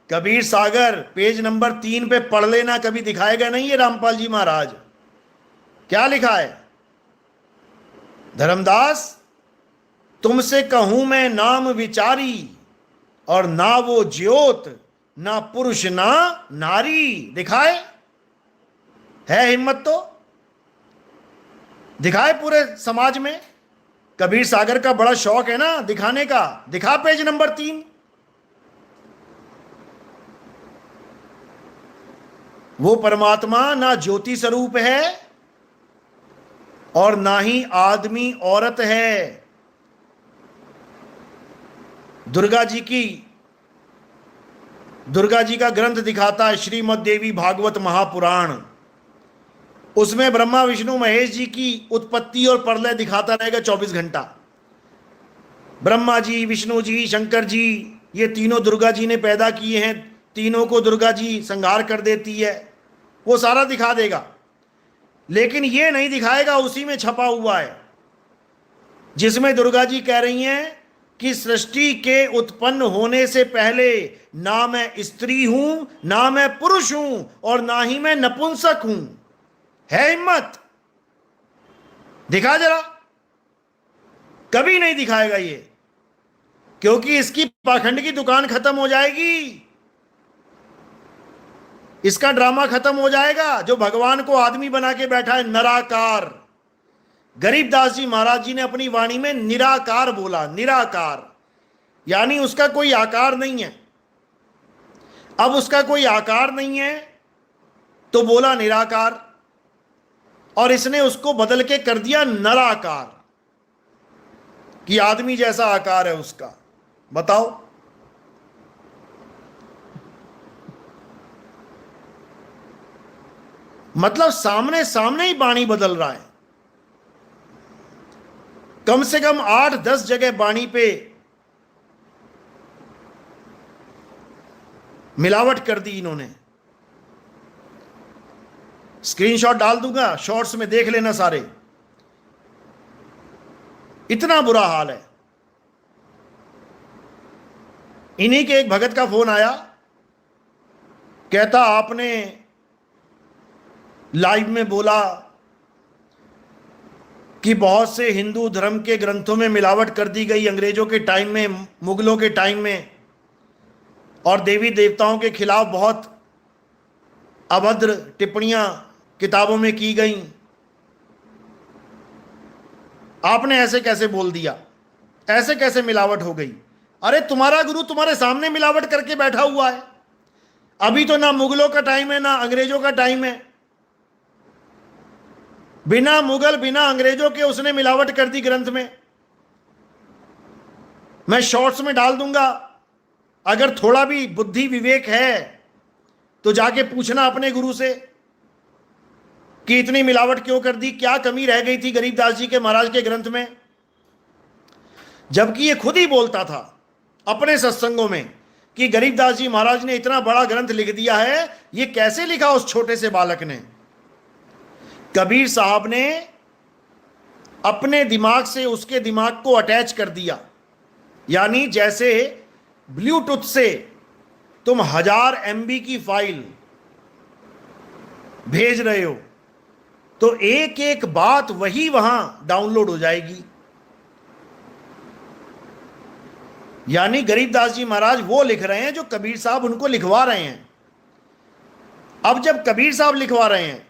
[SPEAKER 1] कबीर सागर पेज नंबर 3 पे पढ़ लेना, कभी दिखाएगा नहीं ये रामपाल जी महाराज। क्या लिखा है? धर्मदास तुमसे कहूं मैं नाम विचारी, और ना वो ज्योत ना पुरुष ना नारी। दिखाए? है हिम्मत तो दिखाए पूरे समाज में। कबीर सागर का बड़ा शौक है ना दिखाने का। दिखा पेज नंबर 3। वो परमात्मा ना ज्योति स्वरूप है और ना ही आदमी औरत है। दुर्गा जी का ग्रंथ दिखाता है श्रीमद् देवी भागवत महापुराण। उसमें ब्रह्मा विष्णु महेश जी की उत्पत्ति और प्रलय दिखाता रहेगा 24 घंटा। ब्रह्मा जी, विष्णु जी, शंकर जी, ये तीनों दुर्गा जी ने पैदा किए हैं। तीनों को दुर्गा जी संहार कर देती है, वो सारा दिखा देगा। लेकिन ये नहीं दिखाएगा, उसी में छपा हुआ है जिसमें दुर्गा जी कह रही हैं कि सृष्टि के उत्पन्न होने से पहले ना मैं स्त्री हूं, ना मैं पुरुष हूं, और ना ही मैं नपुंसक हूं। है हिम्मत? दिखा जरा। कभी नहीं दिखाएगा ये, क्योंकि इसकी पाखंड की दुकान खत्म हो जाएगी, इसका ड्रामा खत्म हो जाएगा। जो भगवान को आदमी बना के बैठा है, निराकार। गरीबदास जी महाराज जी ने अपनी वाणी में निराकार बोला, निराकार, यानी उसका कोई आकार नहीं है। अब उसका कोई आकार नहीं है तो बोला निराकार, और इसने उसको बदल के कर दिया नराकार, कि आदमी जैसा आकार है उसका। बताओ, मतलब सामने सामने ही वाणी बदल रहा है। कम से कम 8-10 जगह वाणी पे मिलावट कर दी इन्होंने। स्क्रीनशॉट डाल दूंगा, शॉर्ट्स में देख लेना सारे। इतना बुरा हाल है। इन्हीं के एक भगत का फोन आया, कहता आपने लाइव में बोला कि बहुत से हिंदू धर्म के ग्रंथों में मिलावट कर दी गई अंग्रेजों के टाइम में, मुगलों के टाइम में, और देवी देवताओं के खिलाफ बहुत अभद्र टिप्पणियां किताबों में की गई। आपने ऐसे कैसे बोल दिया, ऐसे कैसे मिलावट हो गई? अरे तुम्हारा गुरु तुम्हारे सामने मिलावट करके बैठा हुआ है। अभी तो ना मुगलों का टाइम है ना अंग्रेजों का टाइम है। बिना मुगल बिना अंग्रेजों के उसने मिलावट कर दी ग्रंथ में। मैं शॉर्ट्स में डाल दूंगा, अगर थोड़ा भी बुद्धि विवेक है तो जाके पूछना अपने गुरु से कि इतनी मिलावट क्यों कर दी, क्या कमी रह गई थी गरीबदास जी के महाराज के ग्रंथ में। जबकि ये खुद ही बोलता था अपने सत्संगों में कि गरीबदास जी महाराज ने इतना बड़ा ग्रंथ लिख दिया है, ये कैसे लिखा उस छोटे से बालक ने। कबीर साहब ने अपने दिमाग से उसके दिमाग को अटैच कर दिया, यानी जैसे ब्लूटूथ से तुम 1000 MB की फाइल भेज रहे हो तो एक एक बात वही वहां डाउनलोड हो जाएगी। यानी गरीबदास जी महाराज वो लिख रहे हैं जो कबीर साहब उनको लिखवा रहे हैं। अब जब कबीर साहब लिखवा रहे हैं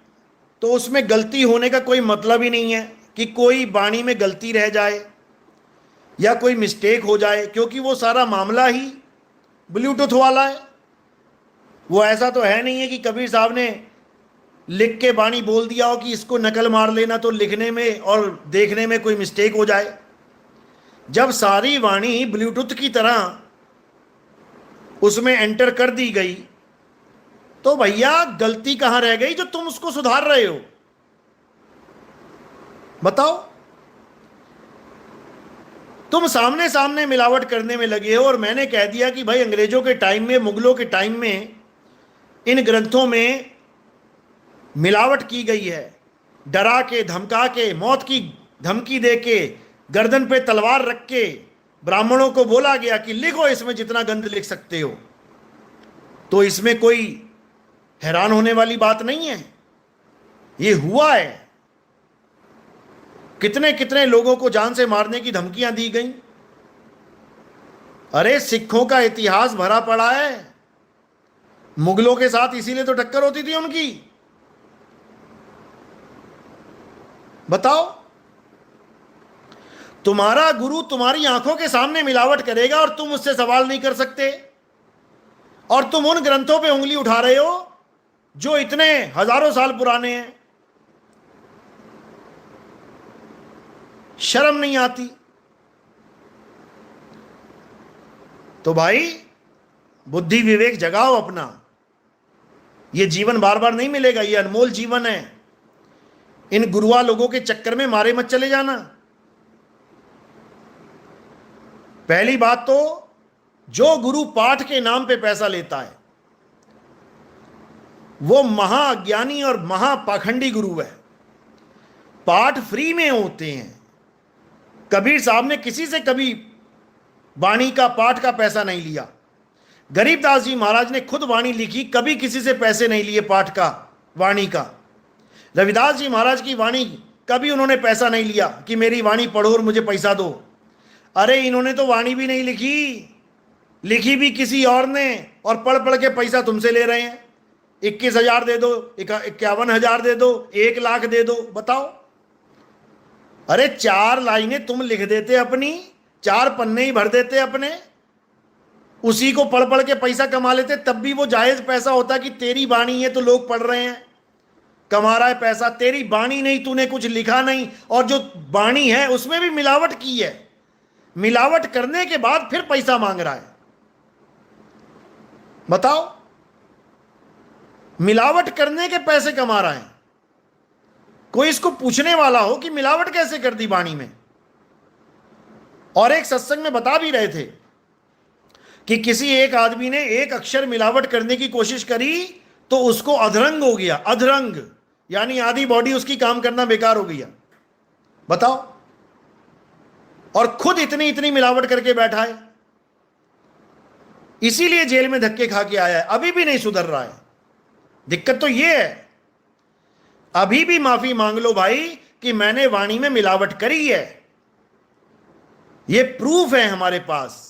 [SPEAKER 1] तो उसमें गलती होने का कोई मतलब ही नहीं है कि कोई वाणी में गलती रह जाए या कोई मिस्टेक हो जाए, क्योंकि वो सारा मामला ही ब्लूटूथ वाला है। वो ऐसा तो है नहीं है कि कबीर साहब ने लिख के वाणी बोल दिया हो कि इसको नकल मार लेना तो लिखने में और देखने में कोई मिस्टेक हो जाए। जब सारी वाणी ब्लूटूथ की तरह उसमें एंटर कर दी गई तो भैया गलती कहां रह गई जो तुम उसको सुधार रहे हो? बताओ। तुम सामने सामने मिलावट करने में लगे हो और मैंने कह दिया कि भाई अंग्रेजों के टाइम में, मुगलों के टाइम में इन ग्रंथों में मिलावट की गई है। डरा के, धमका के, मौत की धमकी दे के, गर्दन पे तलवार रख के ब्राह्मणों को बोला गया कि लिखो इसमें जितना गंध लिख सकते हो। तो इसमें कोई हैरान होने वाली बात नहीं है, ये हुआ है। कितने कितने लोगों को जान से मारने की धमकियां दी गई। अरे सिखों का इतिहास भरा पड़ा है, मुगलों के साथ इसीलिए तो टक्कर होती थी उनकी। बताओ, तुम्हारा गुरु तुम्हारी आंखों के सामने मिलावट करेगा और तुम उससे सवाल नहीं कर सकते, और तुम उन ग्रंथों पे उंगली उठा रहे हो जो इतने हजारों साल पुराने हैं। शर्म नहीं आती? तो भाई बुद्धि विवेक जगाओ अपना। ये जीवन बार बार नहीं मिलेगा, ये अनमोल जीवन है। इन गुरुआ लोगों के चक्कर में मारे मत चले जाना। पहली बात तो जो गुरु पाठ के नाम पे पैसा लेता है वो महाअज्ञानी और महापाखंडी गुरु है। पाठ फ्री में होते हैं। कबीर साहब ने किसी से कभी वाणी का, पाठ का पैसा नहीं लिया। गरीबदास जी महाराज ने खुद वाणी लिखी, कभी किसी से पैसे नहीं लिए पाठ का, वाणी का। रविदास जी महाराज की वाणी, कभी उन्होंने पैसा नहीं लिया कि मेरी वाणी पढ़ो और मुझे पैसा दो। अरे इन्होंने तो वाणी भी नहीं लिखी, लिखी भी किसी और ने, और पढ़ पढ़ के पैसा तुमसे ले रहे हैं। 21,000 दे दो, 51,000 दे दो, 1,00,000 दे दो, बताओ। अरे 4 लाइनें तुम लिख देते अपनी, 4 पन्ने ही भर देते अपने, उसी को पढ़ पढ़ के पैसा कमा लेते, तब भी वो जायज पैसा होता कि तेरी वाणी है तो लोग पढ़ रहे हैं, कमा रहा है पैसा। तेरी वाणी नहीं, तूने कुछ लिखा नहीं, और जो वाणी है उसमें भी मिलावट की है, मिलावट करने के बाद फिर पैसा मांग रहा है। बताओ, मिलावट करने के पैसे कमा रहा है। कोई इसको पूछने वाला हो कि मिलावट कैसे कर दी वाणी में। और एक सत्संग में बता भी रहे थे कि किसी एक आदमी ने एक अक्षर मिलावट करने की कोशिश करी तो उसको अधरंग हो गया। अधरंग यानी आधी बॉडी उसकी काम करना बेकार हो गया। बताओ, और खुद इतनी इतनी मिलावट करके बैठा है, इसीलिए जेल में धक्के खा के आया है, अभी भी नहीं सुधर रहा है। दिक्कत तो यह है, अभी भी माफी मांग लो भाई कि मैंने वाणी में मिलावट करी है, यह प्रूफ है हमारे पास।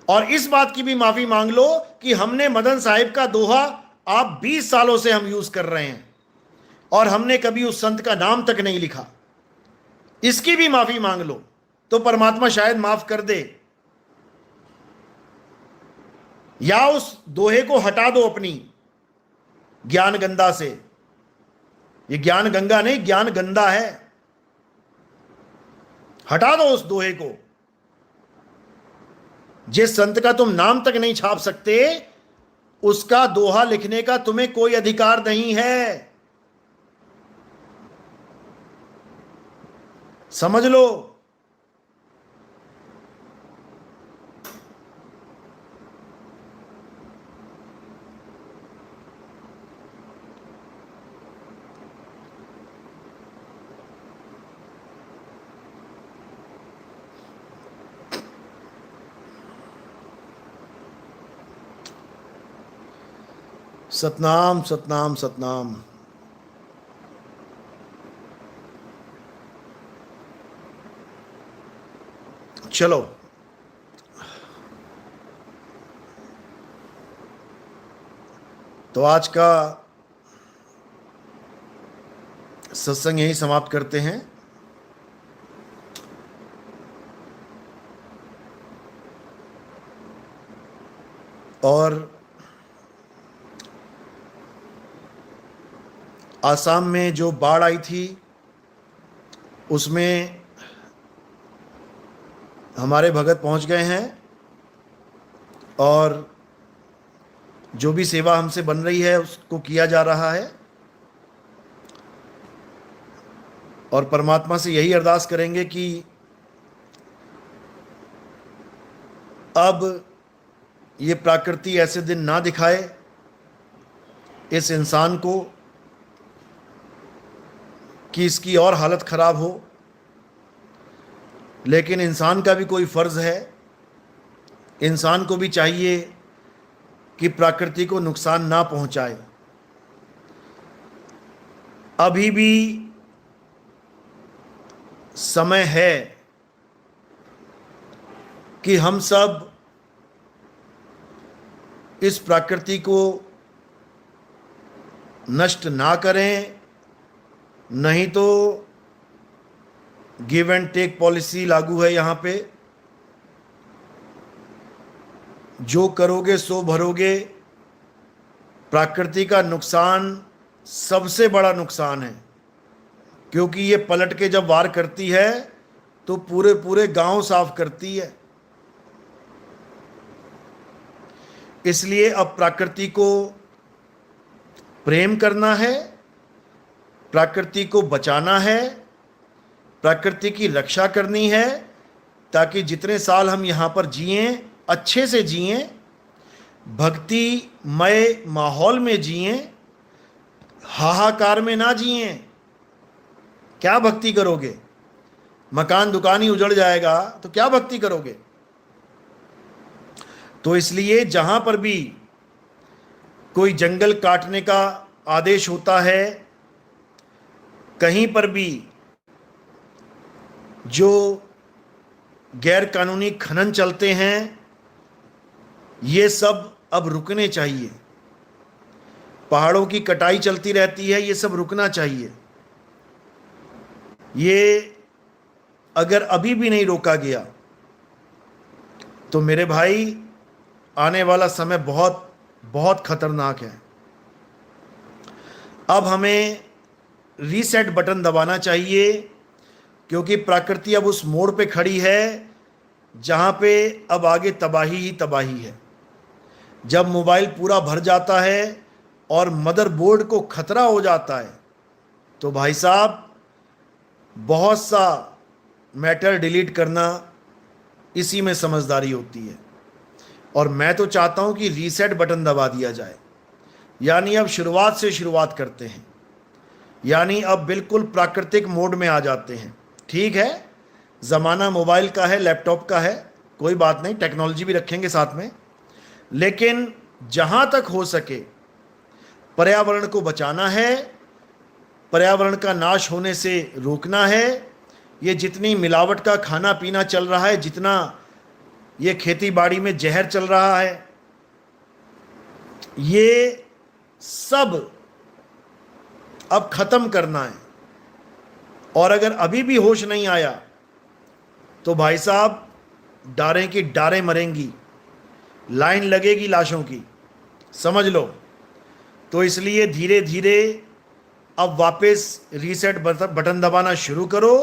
[SPEAKER 1] और इस बात की भी माफी मांग लो कि हमने मदन साहिब का दोहा आप 20 सालों से हम यूज कर रहे हैं और हमने कभी उस संत का नाम तक नहीं लिखा, इसकी भी माफी मांग लो तो परमात्मा शायद माफ कर दे। या उस दोहे को हटा दो अपनी ज्ञान गंगा से। ये ज्ञान गंगा नहीं, ज्ञान गंदा है। हटा दो उस दोहे को। जिस संत का तुम नाम तक नहीं छाप सकते, उसका दोहा लिखने का तुम्हें कोई अधिकार नहीं है, समझ लो। सतनाम सतनाम सतनाम। चलो, तो आज का सत्संग यही समाप्त करते हैं। और आसाम में जो बाढ़ आई थी उसमें हमारे भगत पहुंच गए हैं और जो भी सेवा हमसे बन रही है उसको किया जा रहा है। और परमात्मा से यही अरदास करेंगे कि अब ये प्रकृति ऐसे दिन ना दिखाए इस इंसान को कि इसकी और हालत खराब हो। लेकिन इंसान का भी कोई फ़र्ज़ है, इंसान को भी चाहिए कि प्रकृति को नुकसान ना पहुंचाए। अभी भी समय है कि हम सब इस प्रकृति को नष्ट ना करें, नहीं तो गिव एंड टेक पॉलिसी लागू है यहाँ पे। जो करोगे सो भरोगे। प्रकृति का नुकसान सबसे बड़ा नुकसान है, क्योंकि ये पलट के जब वार करती है तो पूरे पूरे गांव साफ करती है। इसलिए अब प्रकृति को प्रेम करना है, प्रकृति को बचाना है, प्रकृति की रक्षा करनी है, ताकि जितने साल हम यहाँ पर जिएं अच्छे से जिएं, भक्तिमय माहौल में जिएं, हाहाकार में ना जिएं। क्या भक्ति करोगे? मकान दुकान ही उजड़ जाएगा तो क्या भक्ति करोगे? तो इसलिए जहां पर भी कोई जंगल काटने का आदेश होता है, कहीं पर भी जो गैर कानूनी खनन चलते हैं, ये सब अब रुकने चाहिए। पहाड़ों की कटाई चलती रहती है, ये सब रुकना चाहिए। ये अगर अभी भी नहीं रोका गया तो मेरे भाई आने वाला समय बहुत बहुत खतरनाक है। अब हमें रीसेट बटन दबाना चाहिए, क्योंकि प्रकृति अब उस मोड़ पे खड़ी है जहां पे अब आगे तबाही ही तबाही है। जब मोबाइल पूरा भर जाता है और मदरबोर्ड को खतरा हो जाता है तो भाई साहब बहुत सा मैटर डिलीट करना, इसी में समझदारी होती है। और मैं तो चाहता हूं कि रीसेट बटन दबा दिया जाए, यानी अब शुरुआत से शुरुआत करते हैं, यानी अब बिल्कुल प्राकृतिक मोड में आ जाते हैं। ठीक है, ज़माना मोबाइल का है, लैपटॉप का है, कोई बात नहीं, टेक्नोलॉजी भी रखेंगे साथ में, लेकिन जहां तक हो सके पर्यावरण को बचाना है, पर्यावरण का नाश होने से रोकना है। ये जितनी मिलावट का खाना पीना चल रहा है, जितना ये खेती बाड़ी में जहर चल रहा है, ये सब अब खत्म करना है। और अगर अभी भी होश नहीं आया तो भाई साहब डारें की डारें मरेंगी, लाइन लगेगी लाशों की, समझ लो। तो इसलिए धीरे धीरे अब वापस रीसेट बटन दबाना शुरू करो।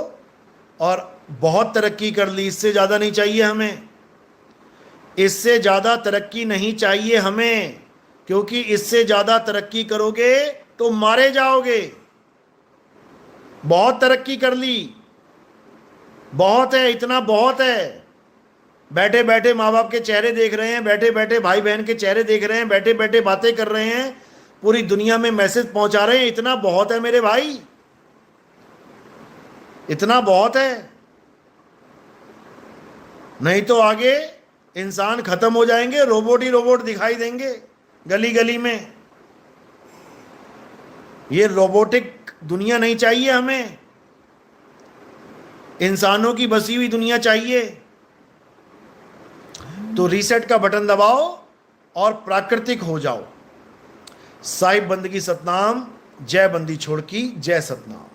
[SPEAKER 1] और बहुत तरक्की कर ली, इससे ज़्यादा नहीं चाहिए हमें, इससे ज़्यादा तरक्की नहीं चाहिए हमें, क्योंकि इससे ज़्यादा तरक्की करोगे तो मारे जाओगे। बहुत तरक्की कर ली, बहुत है, इतना बहुत है। बैठे बैठे माँ बाप के चेहरे देख रहे हैं, बैठे बैठे भाई बहन के चेहरे देख रहे हैं, बैठे बैठे बातें कर रहे हैं, पूरी दुनिया में मैसेज पहुंचा रहे हैं। इतना बहुत है मेरे भाई, इतना बहुत है। नहीं तो आगे इंसान खत्म हो जाएंगे, रोबोट ही रोबोट दिखाई देंगे गली गली में। ये रोबोटिक दुनिया नहीं चाहिए हमें, इंसानों की बसी हुई दुनिया चाहिए। तो रीसेट का बटन दबाओ और प्राकृतिक हो जाओ। साहिब बंदगी सतनाम, जय बंदी छोड़ की, जय सतनाम।